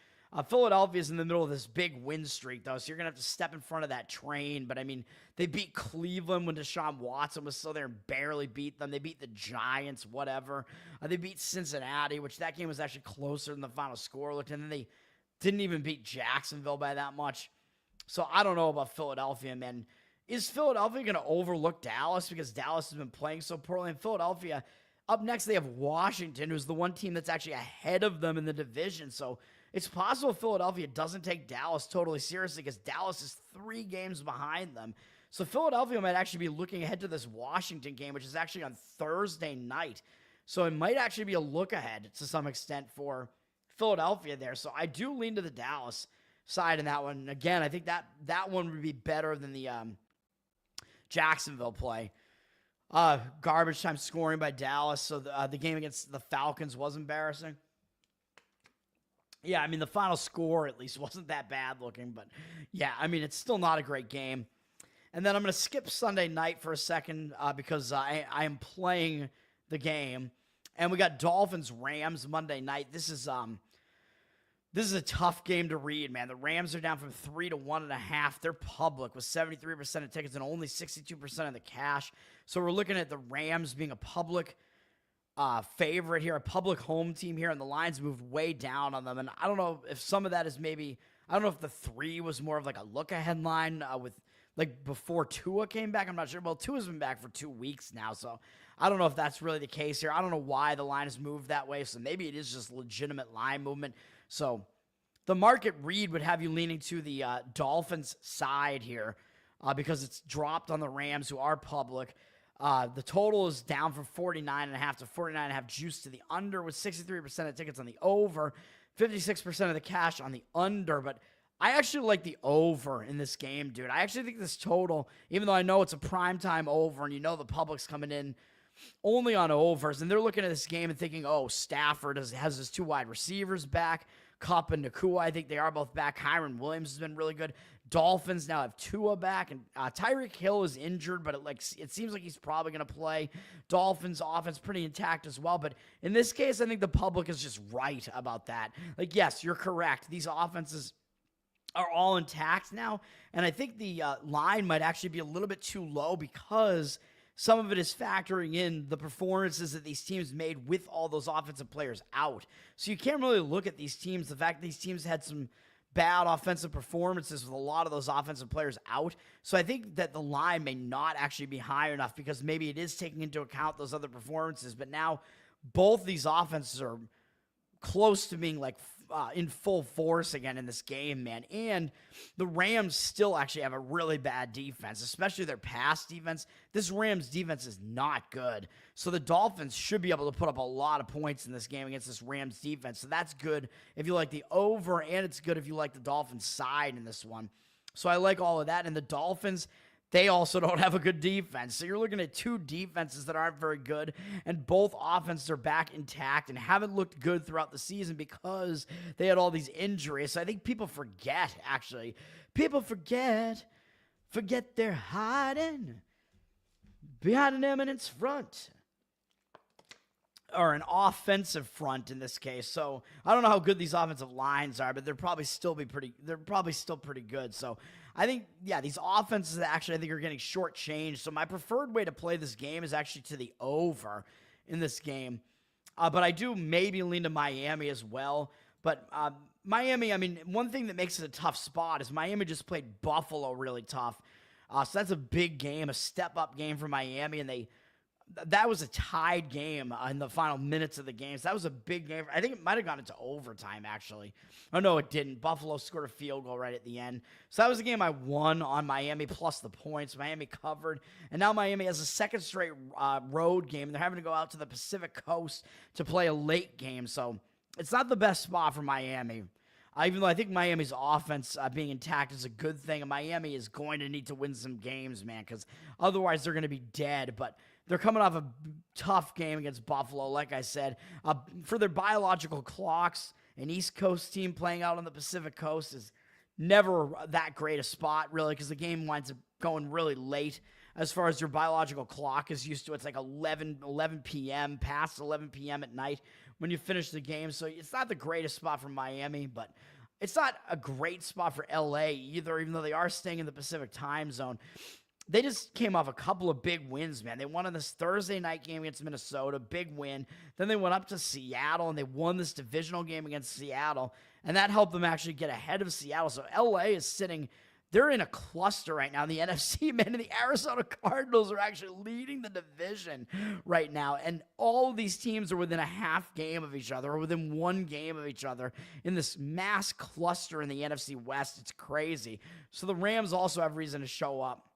Philadelphia's in the middle of this big win streak, though, so you're going to have to step in front of that train. But, I mean, they beat Cleveland when Deshaun Watson was still there and barely beat them. They beat the Giants, whatever. They beat Cincinnati, which that game was actually closer than the final score looked. And then they didn't even beat Jacksonville by that much. So I don't know about Philadelphia, man. Is Philadelphia going to overlook Dallas because Dallas has been playing so poorly? And Philadelphia, up next, they have Washington, who's the one team that's actually ahead of them in the division. So it's possible Philadelphia doesn't take Dallas totally seriously because Dallas is 3 games behind them. So Philadelphia might actually be looking ahead to this Washington game, which is actually on Thursday night. So it might actually be a look ahead to some extent for Philadelphia there. So I do lean to the Dallas side in that one. And again, I think that one would be better than the Jacksonville play. Garbage time scoring by Dallas. So the game against the Falcons was embarrassing. Yeah, I mean, the final score at least wasn't that bad looking, but yeah, I mean, it's still not a great game. And then I'm going to skip Sunday night for a second because I am playing the game. And we got Dolphins-Rams Monday night. This is a tough game to read, man. The Rams are down from 3 to 1.5. They're public with 73% of tickets and only 62% of the cash. So we're looking at the Rams being a public favorite here, a public home team here, and the line's moved way down on them. And I don't know if some of that is maybe, I don't know if the 3 was more of like a look ahead line with like before Tua came back. I'm not sure. Well, Tua's been back for 2 weeks now, so I don't know if that's really the case here. I don't know why the line has moved that way, so maybe it is just legitimate line movement. So the market read would have you leaning to the Dolphins side here because it's dropped on the Rams, who are public. The total is down from 49.5 to 49.5, juice to the under, with 63% of tickets on the over, 56% of the cash on the under. But I actually like the over in this game, dude. I actually think this total, even though I know it's a primetime over and you know the public's coming in only on overs, and they're looking at this game and thinking, oh, Stafford has his 2 wide receivers back. Kupp and Nakua, I think they are both back. Kyren Williams has been really good. Dolphins now have Tua back, and Tyreek Hill is injured, but it seems like he's probably going to play. Dolphins offense pretty intact as well, but in this case, I think the public is just right about that. Like, yes, you're correct. These offenses are all intact now, and I think the line might actually be a little bit too low because some of it is factoring in the performances that these teams made with all those offensive players out. So you can't really look at these teams, the fact that these teams had some bad offensive performances with a lot of those offensive players out. So I think that the line may not actually be high enough because maybe it is taking into account those other performances. But now both these offenses are close to being like in full force again in this game, man. And the Rams still actually have a really bad defense, especially their pass defense. This Rams defense is not good. So the Dolphins should be able to put up a lot of points in this game against this Rams defense. So that's good if you like the over, and it's good if you like the Dolphins side in this one. So I like all of that. And the Dolphins, they also don't have a good defense. So you're looking at 2 defenses that aren't very good, and both offenses are back intact and haven't looked good throughout the season because they had all these injuries. So I think people forget, actually. People forget they're hiding behind an eminence front. Or an offensive front in this case. So I don't know how good these offensive lines are, but they're probably still pretty good. So I think, yeah, these offenses actually I think are getting shortchanged. So my preferred way to play this game is actually to the over in this game. But I do maybe lean to Miami as well. But Miami, I mean, one thing that makes it a tough spot is Miami just played Buffalo really tough. So that's a big game, a step-up game for Miami, and that was a tied game in the final minutes of the game. So that was a big game. I think it might have gone into overtime, actually. Oh, no, it didn't. Buffalo scored a field goal right at the end. So that was a game I won on Miami plus the points. Miami covered. And now Miami has a second straight road game. They're having to go out to the Pacific Coast to play a late game. So it's not the best spot for Miami. Even though I think Miami's offense being intact is a good thing. And Miami is going to need to win some games, man, because otherwise they're going to be dead. But they're coming off a tough game against Buffalo, like I said. For their biological clocks, an East Coast team playing out on the Pacific Coast is never that great a spot, really, because the game winds up going really late. As far as your biological clock is used to, it's like 11 p.m., past 11 p.m. at night when you finish the game. So it's not the greatest spot for Miami, but it's not a great spot for L.A. either, even though they are staying in the Pacific time zone. They just came off a couple of big wins, man. They won in this Thursday night game against Minnesota, big win. Then they went up to Seattle, and they won this divisional game against Seattle, and that helped them actually get ahead of Seattle. So L.A. is sitting, they're in a cluster right now in the NFC, man, and the Arizona Cardinals are actually leading the division right now, and all of these teams are within a half game of each other, or within 1 game of each other in this mass cluster in the NFC West. It's crazy. So the Rams also have reason to show up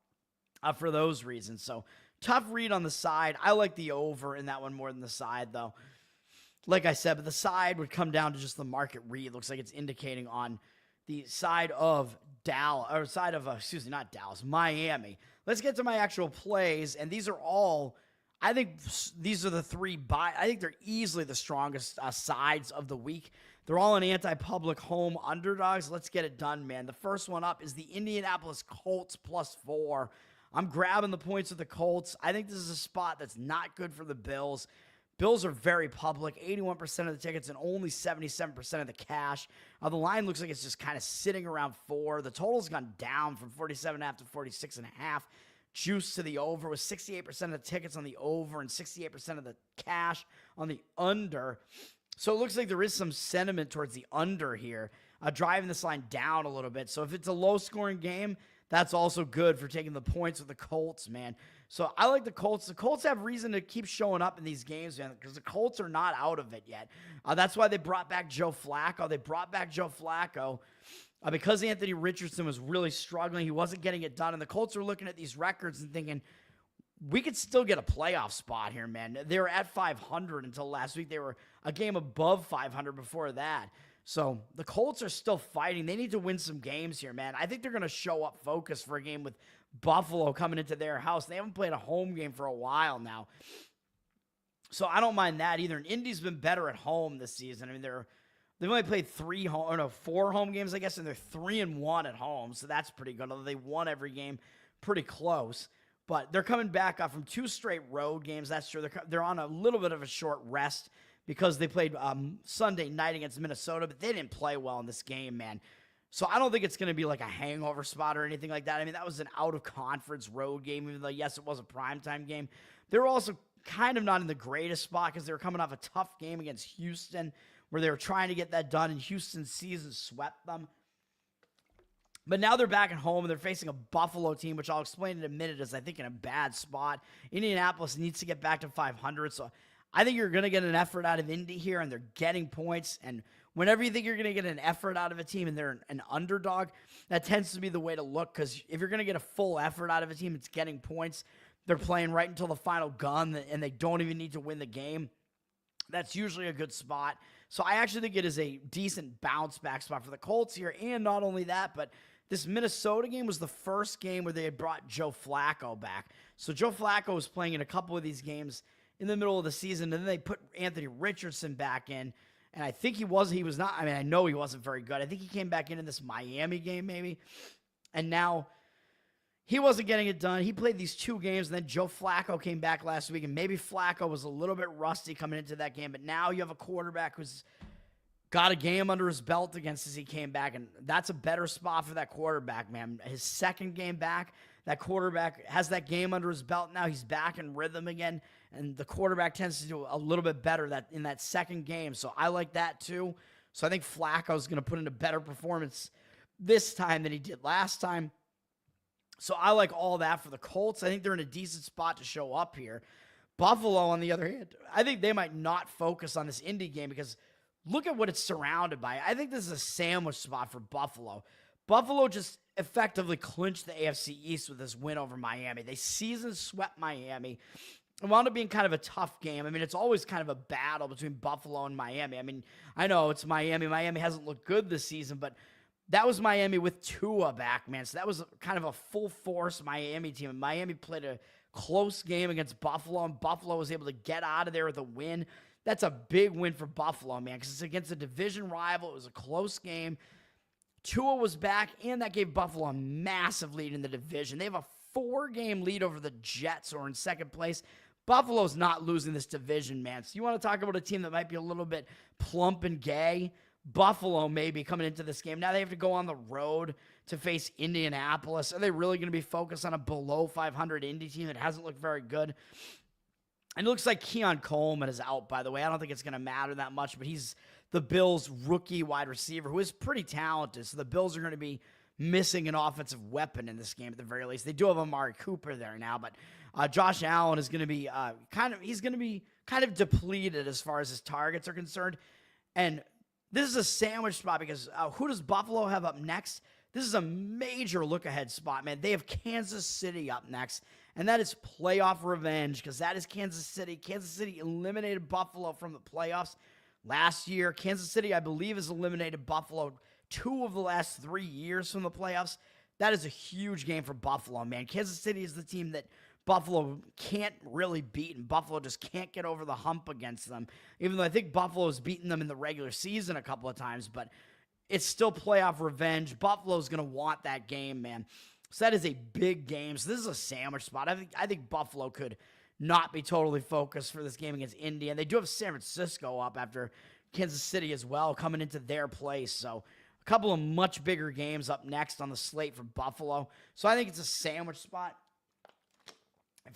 for those reasons. So tough read on the side. I like the over in that one more than the side, though. Like I said, but the side would come down to just the market read. Looks like it's indicating on the side of Miami. Let's get to my actual plays, and these are all, I think these are the 3 I think they're easily the strongest sides of the week. They're all an anti-public home underdogs. Let's get it done, man. The first one up is the Indianapolis Colts +4. I'm grabbing the points with the Colts. I think this is a spot that's not good for the Bills. Bills are very public, 81% of the tickets and only 77% of the cash. The line looks like it's just kind of sitting around 4. The total's gone down from 47.5 to 46.5. juice to the over with 68% of the tickets on the over and 68% of the cash on the under. So it looks like there is some sentiment towards the under here, driving this line down a little bit. So if it's a low-scoring game, that's also good for taking the points with the Colts, man. So I like the Colts. The Colts have reason to keep showing up in these games, man, because the Colts are not out of it yet. That's why they brought back Joe Flacco. Because Anthony Richardson was really struggling. He wasn't getting it done. And the Colts are looking at these records and thinking, we could still get a playoff spot here, man. They were at 500 until last week. They were a game above 500 before that. So the Colts are still fighting. They need to win some games here, man. I think they're going to show up focused for a game with Buffalo coming into their house. They haven't played a home game for a while now. So I don't mind that either. And Indy's been better at home this season. I mean, they've only played 4 home games, I guess, and they're 3-1 at home. So that's pretty good. Although they won every game pretty close. But they're coming back from 2 straight road games. That's true. They're on a little bit of a short rest because they played Sunday night against Minnesota, but they didn't play well in this game, man. So I don't think it's going to be like a hangover spot or anything like that. I mean, that was an out-of-conference road game, even though, yes, it was a primetime game. They were also kind of not in the greatest spot because they were coming off a tough game against Houston where they were trying to get that done, and Houston's season swept them. But now they're back at home, and they're facing a Buffalo team, which I'll explain in a minute, is I think in a bad spot. Indianapolis needs to get back to 500, so I think you're going to get an effort out of Indy here, and they're getting points. And whenever you think you're going to get an effort out of a team and they're an underdog, that tends to be the way to look, because if you're going to get a full effort out of a team, it's getting points. They're playing right until the final gun, and they don't even need to win the game. That's usually a good spot. So I actually think it is a decent bounce-back spot for the Colts here. And not only that, but this Minnesota game was the first game where they had brought Joe Flacco back. So Joe Flacco was playing in a couple of these games in the middle of the season, and then they put Anthony Richardson back in. And I think he was not, I mean, I know he wasn't very good. I think he came back in this Miami game maybe. And now he wasn't getting it done. He played these 2 games, and then Joe Flacco came back last week, and maybe Flacco was a little bit rusty coming into that game. But now you have a quarterback who's got a game under his belt against as he came back, and that's a better spot for that quarterback, man. His second game back, that quarterback has that game under his belt now. He's back in rhythm again, and the quarterback tends to do a little bit better in that second game. So I like that too. So I think Flacco's going to put in a better performance this time than he did last time. So I like all that for the Colts. I think they're in a decent spot to show up here. Buffalo, on the other hand, I think they might not focus on this Indy game because look at what it's surrounded by. I think this is a sandwich spot for Buffalo. Buffalo just effectively clinched the AFC East with this win over Miami. They season swept Miami. It wound up being kind of a tough game. I mean, it's always kind of a battle between Buffalo and Miami. I mean, I know it's Miami. Miami hasn't looked good this season, but that was Miami with Tua back, man. So that was kind of a full-force Miami team. And Miami played a close game against Buffalo, and Buffalo was able to get out of there with a win. That's a big win for Buffalo, man, because it's against a division rival. It was a close game. Tua was back, and that gave Buffalo a massive lead in the division. They have a 4-game lead over the Jets, who are in second place. Buffalo's not losing this division, man. So you want to talk about a team that might be a little bit plump and gay? Buffalo maybe coming into this game. Now they have to go on the road to face Indianapolis. Are they really going to be focused on a below 500 Indy team that hasn't looked very good? And it looks like Keon Coleman is out, by the way. I don't think it's going to matter that much, but he's the Bills' rookie wide receiver who is pretty talented. So the Bills are going to be missing an offensive weapon in this game at the very least. They do have Amari Cooper there now, but Josh Allen is going to be kind of depleted as far as his targets are concerned. And this is a sandwich spot because who does Buffalo have up next? This is a major look-ahead spot, man. They have Kansas City up next, and that is playoff revenge because that is Kansas City. Kansas City eliminated Buffalo from the playoffs last year. Kansas City, I believe, has eliminated Buffalo 2 of the last 3 years from the playoffs. That is a huge game for Buffalo, man. Kansas City is the team that Buffalo can't really beat, and Buffalo just can't get over the hump against them, even though I think Buffalo's beaten them in the regular season a couple of times, but it's still playoff revenge. Buffalo's going to want that game, man. So that is a big game. So this is a sandwich spot. I think Buffalo could not be totally focused for this game against Indy, and they do have San Francisco up after Kansas City as well coming into their place, so a couple of much bigger games up next on the slate for Buffalo. So I think it's a sandwich spot.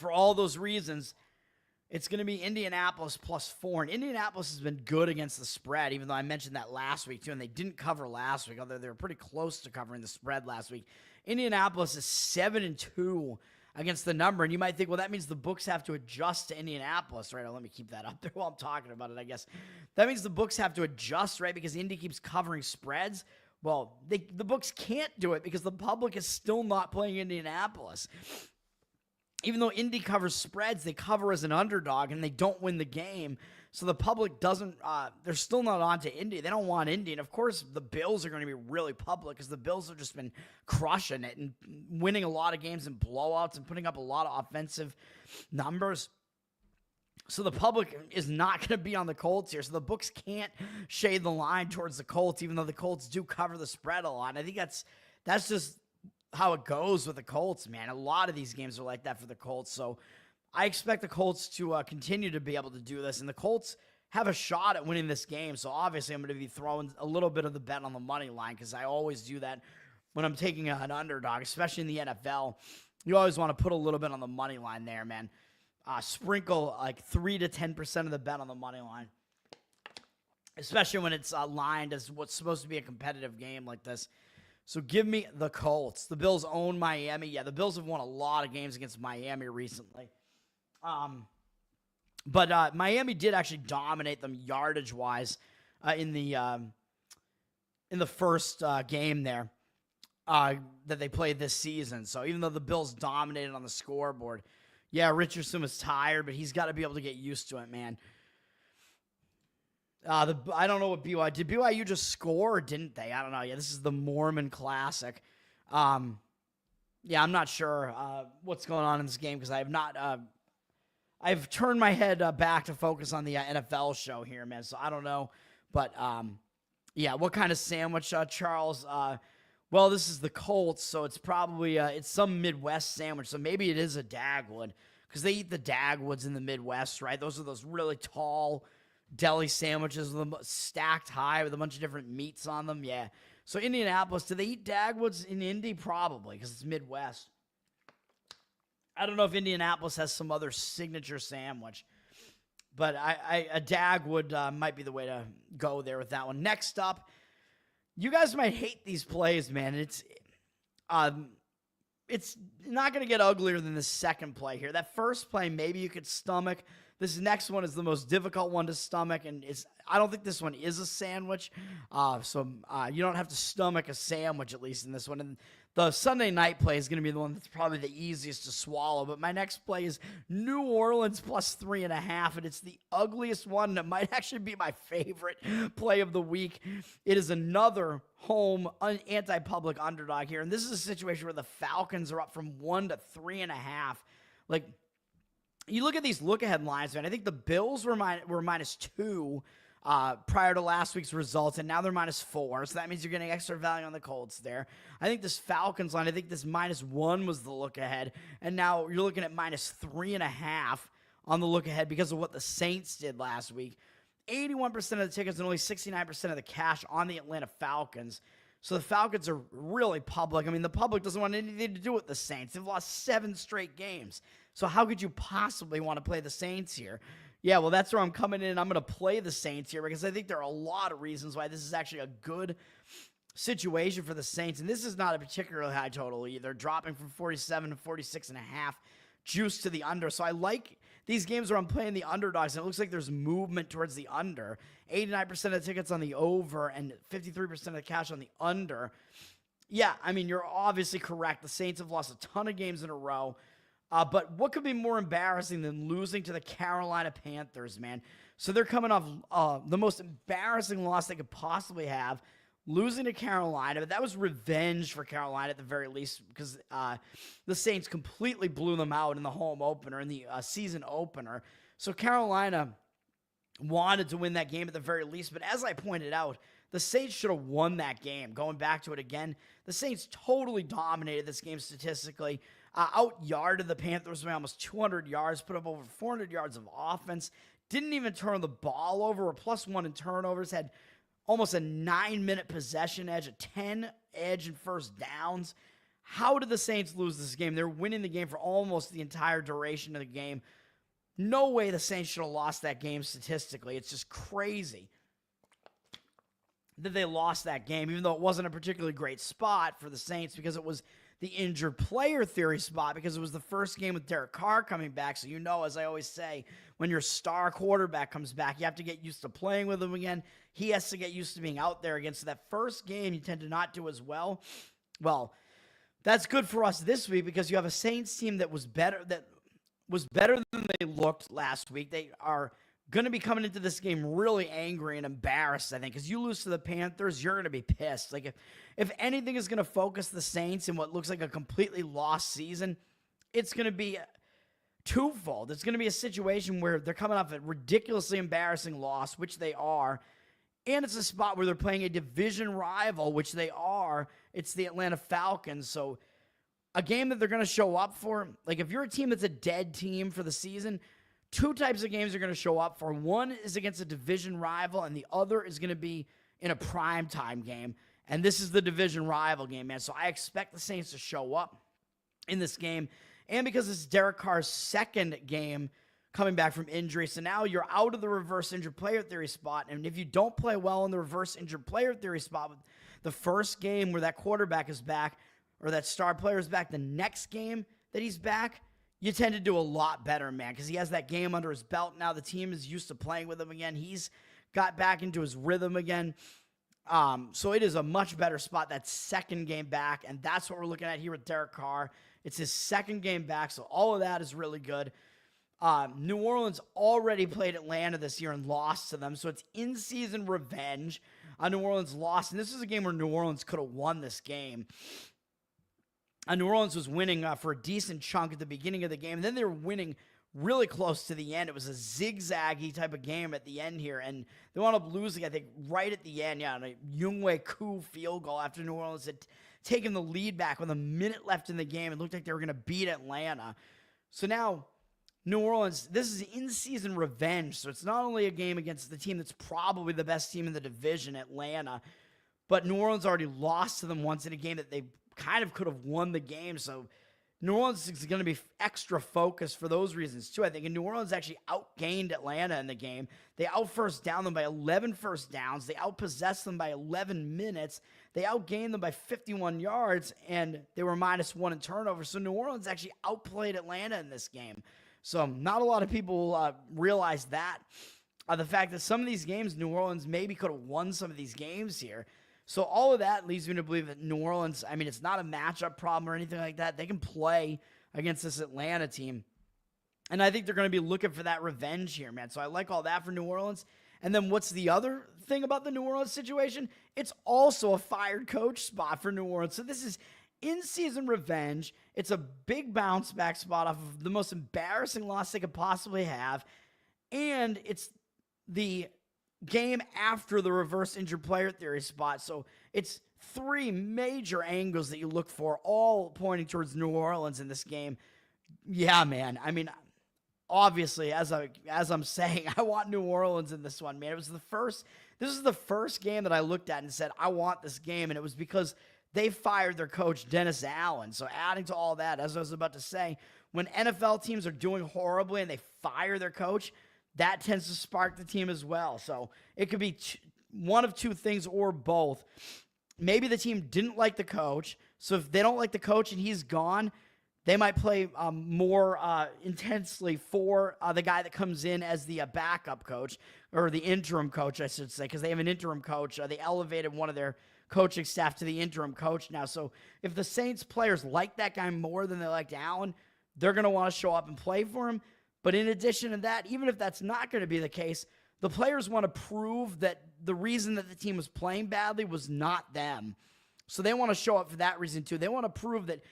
For all those reasons, it's going to be Indianapolis +4. And Indianapolis has been good against the spread, even though I mentioned that last week too, and they didn't cover last week, although they were pretty close to covering the spread last week. Indianapolis is 7-2 against the number, and you might think, well, that means the books have to adjust to Indianapolis, right? Let me keep that up there while I'm talking about it, I guess. That means the books have to adjust, right, because Indy keeps covering spreads. Well, the books can't do it because the public is still not playing Indianapolis. Even though Indy covers spreads, they cover as an underdog, and they don't win the game. So the public doesn't, they're still not on to Indy. They don't want Indy. And, of course, the Bills are going to be really public because the Bills have just been crushing it and winning a lot of games in blowouts and putting up a lot of offensive numbers. So the public is not going to be on the Colts here. So the books can't shade the line towards the Colts, even though the Colts do cover the spread a lot. And I think that's just how it goes with the Colts, man. A lot of these games are like that for the Colts. So I expect the Colts to continue to be able to do this. And the Colts have a shot at winning this game. So obviously I'm going to be throwing a little bit of the bet on the money line because I always do that when I'm taking an underdog, especially in the NFL. You always want to put a little bit on the money line there, man. Sprinkle like 3 to 10% of the bet on the money line, especially when it's lined as what's supposed to be a competitive game like this. So give me the Colts. The Bills own Miami. Yeah, the Bills have won a lot of games against Miami recently. But Miami did actually dominate them yardage-wise in the first game there that they played this season. So even though the Bills dominated on the scoreboard, yeah, Richardson was tired, but he's got to be able to get used to it, man. I don't know what BYU did. BYU just score or didn't they? I don't know. Yeah, this is the Mormon Classic. Yeah, I'm not sure what's going on in this game because I have not. I've turned my head back to focus on the NFL show here, man. So I don't know, but yeah, what kind of sandwich, Charles? Well, this is the Colts, so it's probably it's some Midwest sandwich. So maybe it is a Dagwood because they eat the Dagwoods in the Midwest, right? Those are those really tall deli sandwiches with them stacked high with a bunch of different meats on them. Yeah. So Indianapolis, do they eat Dagwoods in Indy? Probably because it's Midwest. I don't know if Indianapolis has some other signature sandwich, but a Dagwood might be the way to go there with that one. Next up, you guys might hate these plays, man. It's not going to get uglier than the second play here. That first play, maybe you could stomach. This next one is the most difficult one to stomach, and I don't think this one is a sandwich. So you don't have to stomach a sandwich, at least in this one. And the Sunday night play is going to be the one that's probably the easiest to swallow. But my next play is New Orleans +3.5, and it's the ugliest one. It might actually be my favorite play of the week. It is another home anti-public underdog here, and this is a situation where the Falcons are up from 1 to 3.5. Like, you look at these look-ahead lines, man. I think the Bills were -2 prior to last week's results, and now they're -4. So that means you're getting extra value on the Colts there. I think this Falcons line, I think this -1 was the look-ahead, and now you're looking at -3.5 on the look-ahead because of what the Saints did last week. 81% of the tickets and only 69% of the cash on the Atlanta Falcons. So the Falcons are really public. I mean, the public doesn't want anything to do with the Saints. They've lost 7 straight games. So how could you possibly want to play the Saints here? Yeah, well, that's where I'm coming in. I'm going to play the Saints here because I think there are a lot of reasons why this is actually a good situation for the Saints. And this is not a particularly high total either, dropping from 47 to 46.5, juice to the under. So I like these games where I'm playing the underdogs, and it looks like there's movement towards the under. 89% of the tickets on the over and 53% of the cash on the under. Yeah, I mean, you're obviously correct. The Saints have lost a ton of games in a row. But what could be more embarrassing than losing to the Carolina Panthers, man? So they're coming off the most embarrassing loss they could possibly have, losing to Carolina. But that was revenge for Carolina at the very least because the Saints completely blew them out in the home opener, in the season opener. So Carolina wanted to win that game at the very least. But as I pointed out, the Saints should have won that game. Going back to it again, the Saints totally dominated this game statistically. Out-yarded the Panthers by almost 200 yards, put up over 400 yards of offense, didn't even turn the ball over, were +1 in turnovers, had almost a 9-minute possession edge, a 10 edge in first downs. how did the Saints lose this game? They're winning the game for almost the entire duration of the game. No way the Saints should have lost that game statistically. It's just crazy that they lost that game, even though it wasn't a particularly great spot for the Saints because it was the injured player theory spot, because it was the first game with Derek Carr coming back. So, as I always say, when your star quarterback comes back, you have to get used to playing with him again. He has to get used to being out there again. So that first game, you tend to not do as well. Well, that's good for us this week because you have a Saints team that was better than they looked last week. They are going to be coming into this game really angry and embarrassed, I think, because you lose to the Panthers, you're going to be pissed. Like, if anything is going to focus the Saints in what looks like a completely lost season, it's going to be twofold. It's going to be a situation where they're coming off a ridiculously embarrassing loss, which they are, and it's a spot where they're playing a division rival, which they are. It's the Atlanta Falcons, so a game that they're going to show up for. Like, if you're a team that's a dead team for the season, two types of games are going to show up for. One is against a division rival, and the other is going to be in a primetime game. And this is the division rival game, man. So I expect the Saints to show up in this game. And because it's Derek Carr's second game coming back from injury, so now you're out of the reverse injured player theory spot. And if you don't play well in the reverse injured player theory spot, with the first game where that quarterback is back or that star player is back, the next game that he's back, you tend to do a lot better, man, because he has that game under his belt. Now the team is used to playing with him again. He's got back into his rhythm again. So it is a much better spot, that second game back, and that's what we're looking at here with Derek Carr. It's his second game back, so all of that is really good. New Orleans already played Atlanta this year and lost to them, so it's in-season revenge. New Orleans lost, and this is a game where New Orleans could have won this game. New Orleans was winning for a decent chunk at the beginning of the game, and then they were winning really close to the end. It was a zigzaggy type of game at the end here, and they wound up losing, I think, right at the end. Yeah, on a Younghoe Koo field goal after New Orleans had taken the lead back with a minute left in the game. It looked like they were going to beat Atlanta. So now, New Orleans, this is in-season revenge, so it's not only a game against the team that's probably the best team in the division, Atlanta, but New Orleans already lost to them once in a game that they kind of could have won the game, so New Orleans is going to be extra focused for those reasons, too, I think. And New Orleans actually outgained Atlanta in the game. They out-first down them by 11 first downs. They outpossessed them by 11 minutes. They outgained them by 51 yards, and they were -1 in turnovers. So New Orleans actually outplayed Atlanta in this game. So not a lot of people realize that. The fact that some of these games, New Orleans maybe could have won some of these games here. So all of that leads me to believe that New Orleans, I mean, it's not a matchup problem or anything like that. They can play against this Atlanta team. And I think they're going to be looking for that revenge here, man. So I like all that for New Orleans. And then what's the other thing about the New Orleans situation? It's also a fired coach spot for New Orleans. So this is in-season revenge. It's a big bounce back spot off of the most embarrassing loss they could possibly have. And it's the game after the reverse injured player theory spot. So it's three major angles that you look for, all pointing towards New Orleans in this game. Yeah, man. I mean, obviously, as I'm saying, I want New Orleans in this one, man. This is the first game that I looked at and said, I want this game. And it was because they fired their coach, Dennis Allen. So adding to all that, as I was about to say, when NFL teams are doing horribly and they fire their coach, that tends to spark the team as well. So it could be one of two things or both. Maybe the team didn't like the coach. So if they don't like the coach and he's gone, they might play more intensely for the guy that comes in as the backup coach, or the interim coach, I should say, because they have an interim coach. They elevated one of their coaching staff to the interim coach now. So if the Saints players like that guy more than they liked Allen, they're going to want to show up and play for him. But in addition to that, even if that's not going to be the case, the players want to prove that the reason that the team was playing badly was not them. So they want to show up for that reason too. They want to prove that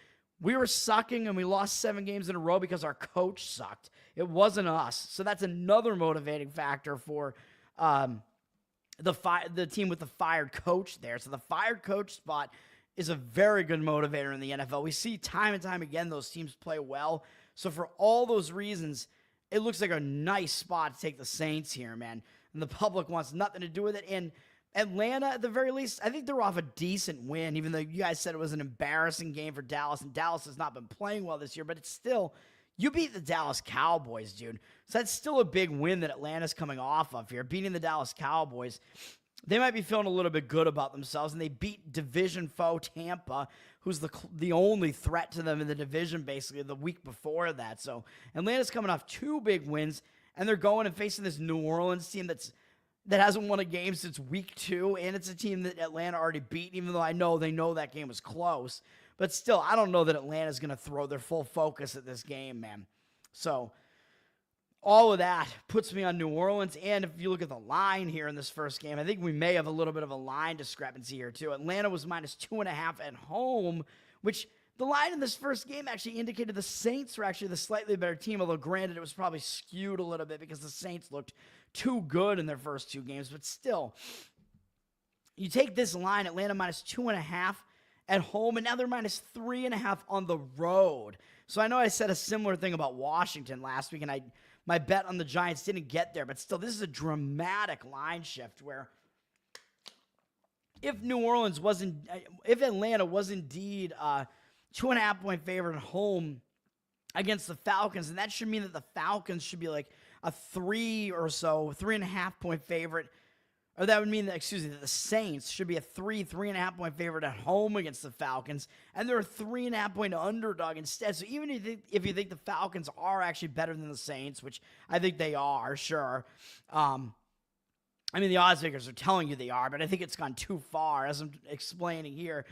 we were sucking and we lost 7 games in a row because our coach sucked. It wasn't us. So that's another motivating factor for the team with the fired coach there. So the fired coach spot is a very good motivator in the NFL. We see time and time again those teams play well. So for all those reasons, it looks like a nice spot to take the Saints here, man. And the public wants nothing to do with it. And Atlanta, at the very least, I think they're off a decent win, even though you guys said it was an embarrassing game for Dallas, and Dallas has not been playing well this year, but it's still, you beat the Dallas Cowboys, dude. So that's still a big win that Atlanta's coming off of here, beating the Dallas Cowboys. They might be feeling a little bit good about themselves, and they beat division foe Tampa, who's the only threat to them in the division, basically, the week before that. So Atlanta's coming off 2 big wins, and they're going and facing this New Orleans team that hasn't won a game since week 2, and it's a team that Atlanta already beat, even though I know they know that game was close. But still, I don't know that Atlanta's going to throw their full focus at this game, man. So all of that puts me on New Orleans, and if you look at the line here in this first game, I think we may have a little bit of a line discrepancy here, too. Atlanta was -2.5 at home, which the line in this first game actually indicated the Saints were actually the slightly better team, although granted it was probably skewed a little bit because the Saints looked too good in their first 2 games. But still, you take this line, Atlanta -2.5 at home, and now they're -3.5 on the road. So I know I said a similar thing about Washington last week, and my bet on the Giants didn't get there, but still, this is a dramatic line shift where if Atlanta was indeed 2.5-point favorite at home against the Falcons, and that should mean that the Falcons should be like a 3.5-point favorite, or that would mean that, that the Saints should be a 3.5-point favorite at home against the Falcons, and they're a 3.5-point underdog instead. So even if you think the Falcons are actually better than the Saints, which I think they are, sure. I mean, the odds makers are telling you they are, but I think it's gone too far, as I'm explaining here.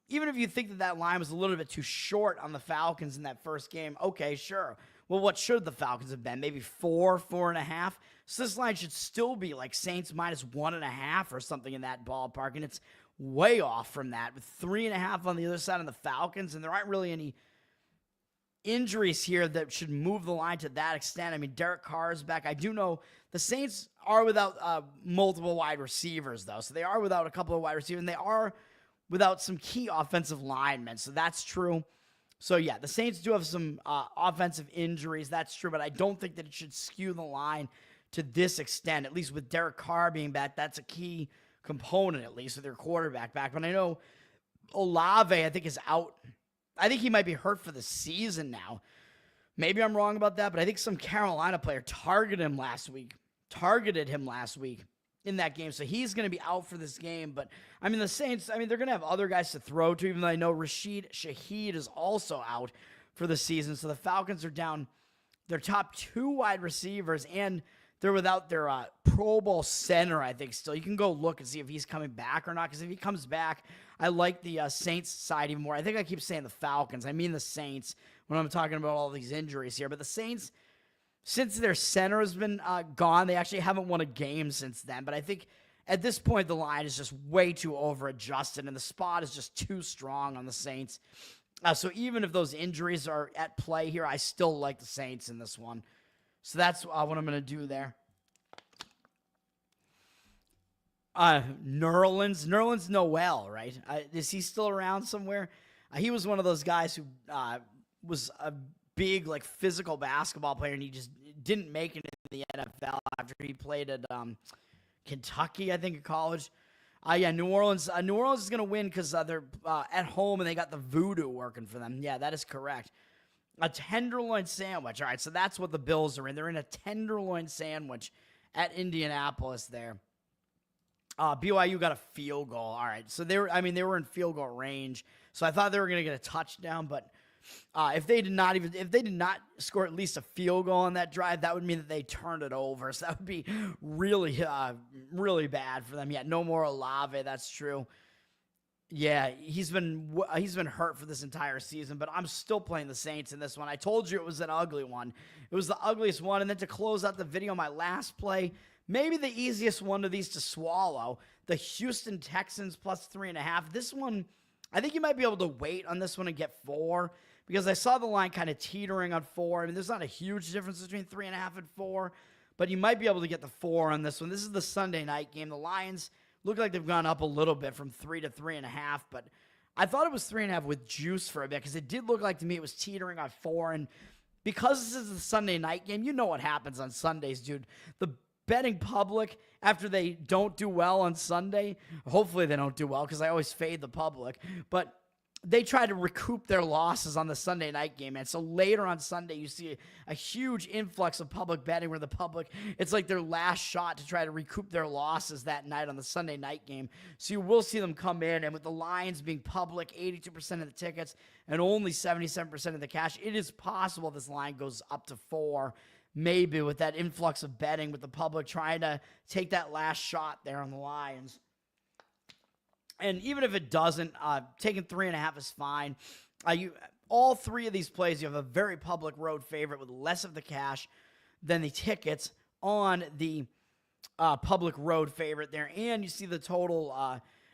Even if you think that line was a little bit too short on the Falcons in that first game, okay, sure. Well, what should the Falcons have been? Maybe 4.5? So this line should still be like Saints -1.5 or something in that ballpark, and it's way off from that with 3.5 on the other side of the Falcons, and there aren't really any injuries here that should move the line to that extent. I mean, Derek Carr is back. I do know the Saints are without multiple wide receivers, though, so they are without a couple of wide receivers, and they are without some key offensive linemen, so that's true. So, yeah, the Saints do have some offensive injuries. That's true, but I don't think that it should skew the line to this extent, at least with Derek Carr being back. That's a key component, at least, with their quarterback back. But I know Olave, I think, is out. I think he might be hurt for the season now. Maybe I'm wrong about that, but I think some Carolina player targeted him last week in that game. So he's going to be out for this game. But, I mean, the Saints, they're going to have other guys to throw to, even though I know Rashid Shaheed is also out for the season. So the Falcons are down their top 2 wide receivers, and they're without their Pro Bowl center, I think, still. You can go look and see if he's coming back or not, because if he comes back, I like the Saints side even more. I think I keep saying the Falcons. I mean the Saints when I'm talking about all these injuries here. But the Saints, since their center has been gone, they actually haven't won a game since then. But I think at this point, the line is just way too over-adjusted, and the spot is just too strong on the Saints. So even if those injuries are at play here, I still like the Saints in this one. So that's what I'm going to do there. Nerlens Noel, right? Is he still around somewhere? He was one of those guys who was a big, like, physical basketball player, and he just didn't make it in the NFL after he played at Kentucky, I think, in college. New Orleans. New Orleans is going to win because they're at home and they got the voodoo working for them. Yeah, that is correct. A tenderloin sandwich. All right, so that's what the Bills are in. They're in a tenderloin sandwich at Indianapolis there. BYU got a field goal. All right, so they were in field goal range. So I thought they were going to get a touchdown, but if they did not score at least a field goal on that drive, that would mean that they turned it over. So that would be really, really bad for them. Yeah, no more Olave. That's true. Yeah, he's been hurt for this entire season, but I'm still playing the Saints in this one. I told you it was an ugly one. It was the ugliest one. And then to close out the video, my last play, maybe the easiest one of these to swallow, the Houston Texans plus 3.5. This one, I think you might be able to wait on this one and get 4, because I saw the line kind of teetering on 4. I mean, there's not a huge difference between 3.5 and 4, but you might be able to get the 4 on this one. This is the Sunday night game. The Lions look like they've gone up a little bit from 3 to 3.5, but I thought it was 3.5 with juice for a bit, because it did look like to me it was teetering on 4. And because this is the Sunday night game, you know what happens on Sundays, dude. The betting public after they don't do well on Sunday. Hopefully they don't do well because I always fade the public. But they try to recoup their losses on the Sunday night game. And so later on Sunday, you see a huge influx of public betting where the public, it's like their last shot to try to recoup their losses that night on the Sunday night game. So you will see them come in, and with the lines being public, 82% of the tickets and only 77% of the cash, it is possible this line goes up to 4, maybe with that influx of betting with the public trying to take that last shot there on the Lions. And even if it doesn't, taking 3.5 is fine. All three of these plays, you have a very public road favorite with less of the cash than the tickets on the public road favorite there. And you see the total,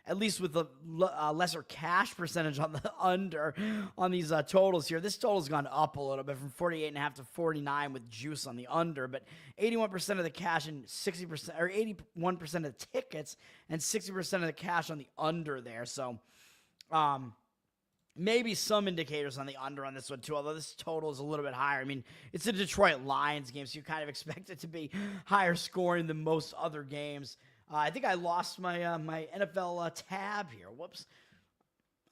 at least with the lesser cash percentage on the under on these totals here. This total's gone up a little bit from 48.5 to 49 with juice on the under, but 81% of the cash and 60% or 81% of the tickets and 60% of the cash on the under there. So maybe some indicators on the under on this one too, although this total is a little bit higher. I mean, it's a Detroit Lions game, so you kind of expect it to be higher scoring than most other games. I think I lost my my NFL tab here. Whoops.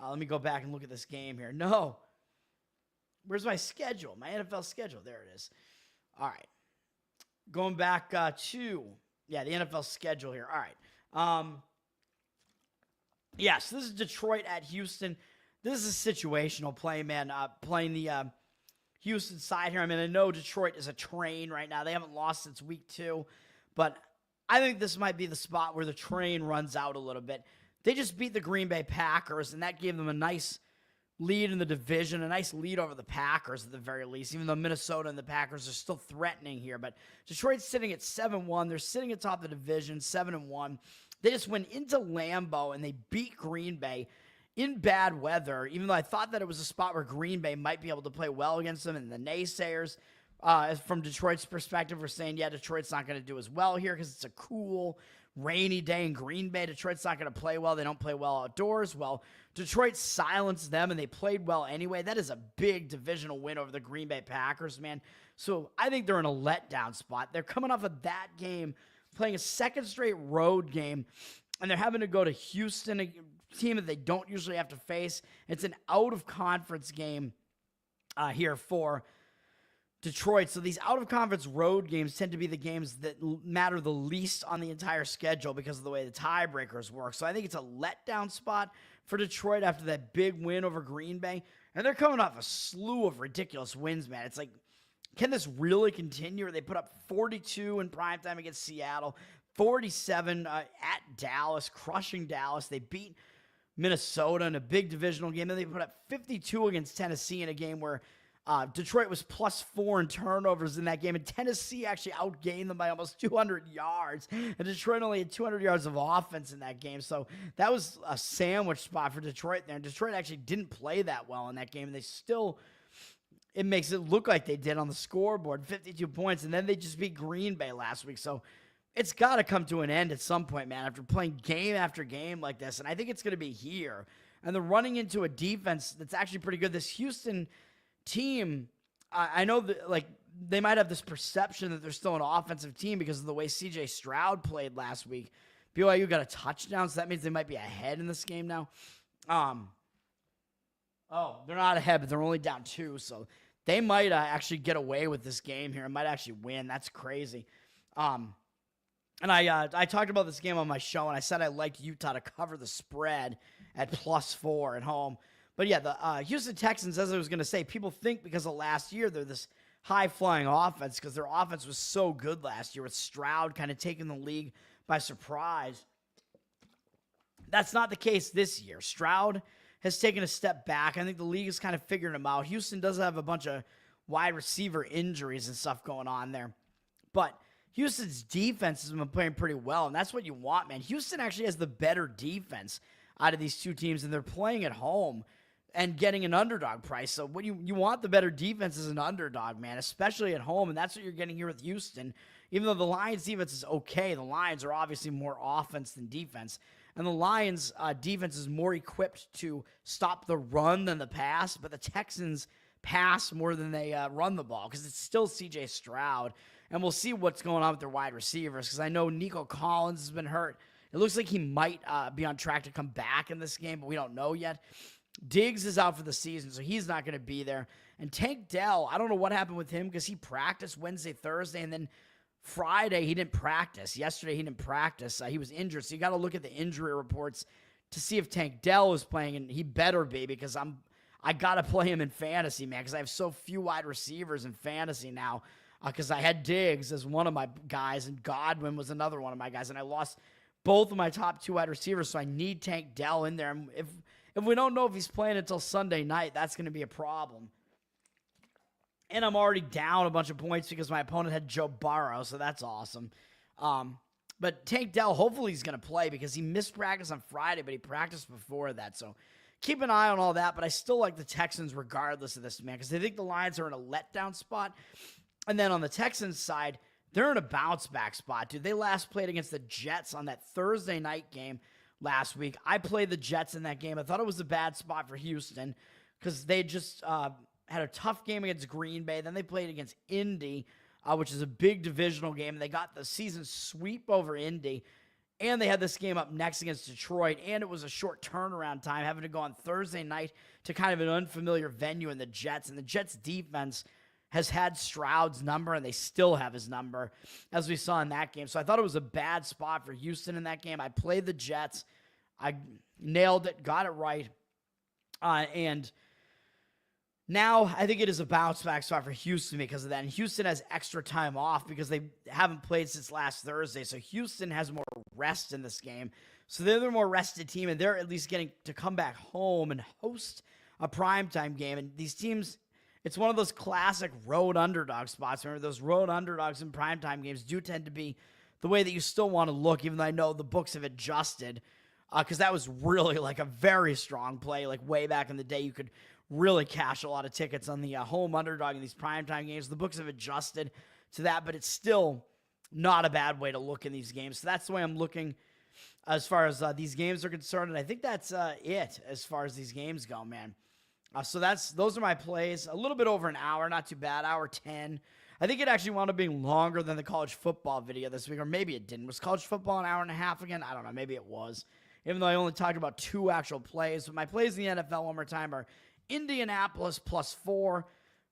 Let me go back and look at this game here. No. Where's my schedule? My NFL schedule. There it is. All right. Going back to, the NFL schedule here. All right. Yes, this is Detroit at Houston. This is a situational play, man. Playing the Houston side here. I mean, I know Detroit is a train right now. They haven't lost since week 2, but I think this might be the spot where the train runs out a little bit. They just beat the Green Bay Packers, and that gave them a nice lead in the division, a nice lead over the Packers at the very least, even though Minnesota and the Packers are still threatening here. But Detroit's sitting at 7-1. They're sitting atop the division, 7-1. They just went into Lambeau, and they beat Green Bay in bad weather, even though I thought that it was a spot where Green Bay might be able to play well against them, and the naysayers from Detroit's perspective, we're saying, Detroit's not going to do as well here because it's a cool, rainy day in Green Bay. Detroit's not going to play well. They don't play well outdoors. Well, Detroit silenced them, and they played well anyway. That is a big divisional win over the Green Bay Packers, man. So I think they're in a letdown spot. They're coming off of that game, playing a second straight road game, and they're having to go to Houston, a team that they don't usually have to face. It's an out-of-conference game here for Detroit. So these out-of-conference road games tend to be the games that matter the least on the entire schedule because of the way the tiebreakers work. So I think it's a letdown spot for Detroit after that big win over Green Bay. And they're coming off a slew of ridiculous wins, man. It's like, can this really continue? They put up 42 in primetime against Seattle, 47 at Dallas, crushing Dallas. They beat Minnesota in a big divisional game. Then they put up 52 against Tennessee in a game where Detroit was +4 in turnovers in that game, and Tennessee actually outgained them by almost 200 yards. And Detroit only had 200 yards of offense in that game. So that was a sandwich spot for Detroit there. And Detroit actually didn't play that well in that game. And they still, it makes it look like they did on the scoreboard, 52 points. And then they just beat Green Bay last week. So it's got to come to an end at some point, man, after playing game after game like this. And I think it's going to be here. And they're running into a defense that's actually pretty good. This Houston team, I know that like they might have this perception that they're still an offensive team because of the way CJ Stroud played last week. BYU got a touchdown, so that means they might be ahead in this game now. They're not ahead, but they're only down 2, so they might actually get away with this game here and might actually win. That's crazy. And I talked about this game on my show, and I said I liked Utah to cover the spread at +4 at home. But yeah, the Houston Texans, as I was going to say, people think because of last year they're this high-flying offense because their offense was so good last year with Stroud kind of taking the league by surprise. That's not the case this year. Stroud has taken a step back. I think the league is kind of figuring him out. Houston does have a bunch of wide receiver injuries and stuff going on there. But Houston's defense has been playing pretty well, and that's what you want, man. Houston actually has the better defense out of these two teams, and they're playing at home and getting an underdog price. So what you want the better defense as an underdog, man, especially at home, and that's what you're getting here with Houston. Even though the Lions' defense is okay, the Lions are obviously more offense than defense, and the Lions' defense is more equipped to stop the run than the pass, but the Texans pass more than they run the ball because it's still C.J. Stroud. and we'll see what's going on with their wide receivers, because I know Nico Collins has been hurt. It looks like he might be on track to come back in this game, but we don't know yet. Diggs is out for the season, so he's not going to be there. And Tank Dell, I don't know what happened with him, because he practiced Wednesday, Thursday, and then Friday he didn't practice. Yesterday he didn't practice. He was injured, so you got to look at the injury reports to see if Tank Dell is playing, and he better be, because I got to play him in fantasy, man, because I have so few wide receivers in fantasy now, because I had Diggs as one of my guys, and Godwin was another one of my guys, and I lost both of my top 2 wide receivers, so I need Tank Dell in there. And if we don't know if he's playing until Sunday night, that's going to be a problem. And I'm already down a bunch of points because my opponent had Joe Burrow, so that's awesome. But Tank Dell, hopefully he's going to play, because he missed practice on Friday, but he practiced before that. So keep an eye on all that, but I still like the Texans regardless of this, man, because I think the Lions are in a letdown spot. And then on the Texans side, they're in a bounce-back spot, dude. They last played against the Jets on that Thursday night game last week. I played the Jets in that game. I thought it was a bad spot for Houston because they just had a tough game against Green Bay. Then they played against Indy, which is a big divisional game. They got the season sweep over Indy, and they had this game up next against Detroit, and it was a short turnaround time, having to go on Thursday night to kind of an unfamiliar venue in the Jets. And the Jets' defense has had Stroud's number, and they still have his number, as we saw in that game. So I thought it was a bad spot for Houston in that game. I played the Jets. I nailed it, got it right. And now I think it is a bounce-back spot for Houston because of that. And Houston has extra time off because they haven't played since last Thursday. So Houston has more rest in this game. So they're the more rested team, and they're at least getting to come back home and host a primetime game. And these teams, it's one of those classic road underdog spots. Remember, those road underdogs in primetime games do tend to be the way that you still want to look, even though I know the books have adjusted, because that was really like a very strong play. Like way back in the day, you could really cash a lot of tickets on the home underdog in these primetime games. The books have adjusted to that, but it's still not a bad way to look in these games. So that's the way I'm looking as far as these games are concerned. And I think that's it as far as these games go, man. So those are my plays. A little bit over an hour, not too bad. Hour 10. I think it actually wound up being longer than the college football video this week, or maybe it didn't. Was college football an hour and a half again? I don't know. Maybe it was, even though I only talked about 2 actual plays. But my plays in the NFL, one more time, are Indianapolis +4,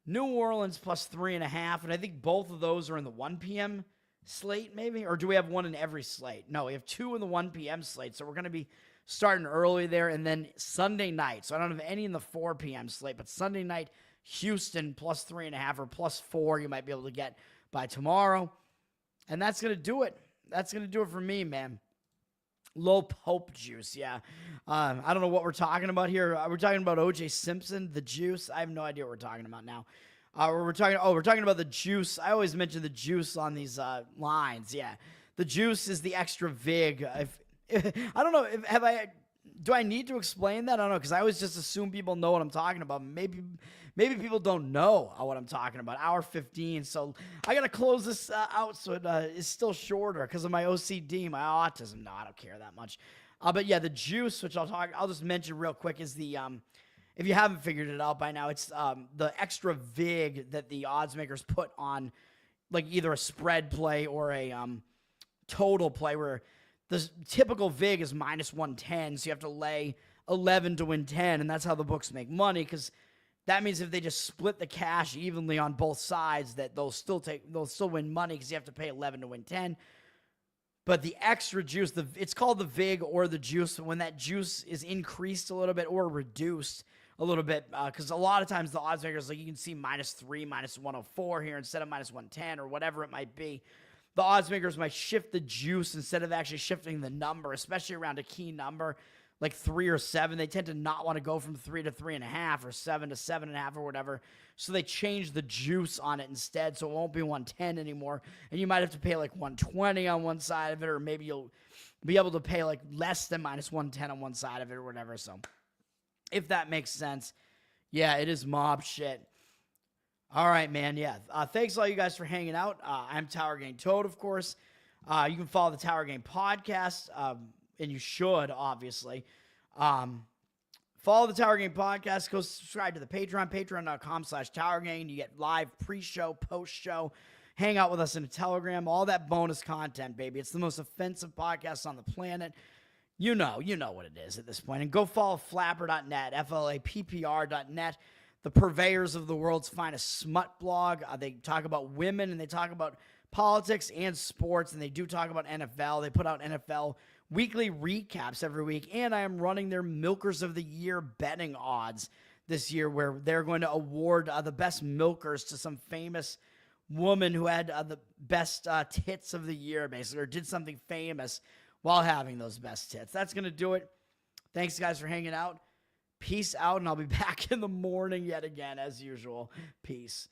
New Orleans +3.5, and I think both of those are in the 1 p.m. slate, maybe? Or do we have one in every slate? No, we have 2 in the 1 p.m. slate, so we're going to be starting early there. And then Sunday night, so I don't have any in the 4 p.m. slate, but Sunday night, Houston +3.5 or +4 you might be able to get by tomorrow. And that's going to do it. That's going to do it for me, man. Low pope juice, yeah. I don't know what we're talking about here. We're talking about O.J. Simpson, the juice. I have no idea what we're talking about now. We're talking about the juice. I always mention the juice on these lines. Yeah, the juice is the extra vig. I don't know. Do I need to explain that? I don't know, because I always just assume people know what I'm talking about. Maybe people don't know what I'm talking about. Hour 15, so I gotta close this out so it is still shorter because of my OCD, my autism. No, I don't care that much. But yeah, the juice, which I'll just mention real quick, is the if you haven't figured it out by now, it's the extra vig that the odds makers put on, like either a spread play or a total play, where the typical vig is -110, so you have to lay 11 to win 10, and that's how the books make money, because that means if they just split the cash evenly on both sides, that they'll still win money because you have to pay 11 to win 10. But the extra juice, it's called the vig or the juice, when that juice is increased a little bit or reduced a little bit, because a lot of times the odds makers, like you can see -3, -104 here instead of -110 or whatever it might be. The odds makers might shift the juice instead of actually shifting the number, especially around a key number like 3 or 7. They tend to not want to go from 3 to 3.5 or 7 to 7.5 or whatever. So they change the juice on it instead, so it won't be 110 anymore. And you might have to pay like 120 on one side of it, or maybe you'll be able to pay like less than -110 on one side of it or whatever. So if that makes sense, yeah, it is mob shit. All right, man. Yeah. Thanks all you guys for hanging out. I'm Tower Gang Toad, of course. You can follow the Tower Gang podcast, and you should, obviously. Follow the Tower Gang podcast. Go subscribe to the Patreon, patreon.com/Tower Gang. You get live pre-show, post-show. Hang out with us in a Telegram, all that bonus content, baby. It's the most offensive podcast on the planet. You know what it is at this point. And go follow flapper.net, FLAPPR.net, the purveyors of the world's finest smut blog. They talk about women and they talk about politics and sports, and they do talk about NFL. They put out NFL weekly recaps every week, and I am running their Milkers of the Year betting odds this year, where they're going to award the best milkers to some famous woman who had the best tits of the year, basically, or did something famous while having those best tits. That's going to do it. Thanks, guys, for hanging out. Peace out, and I'll be back in the morning yet again, as usual. Peace.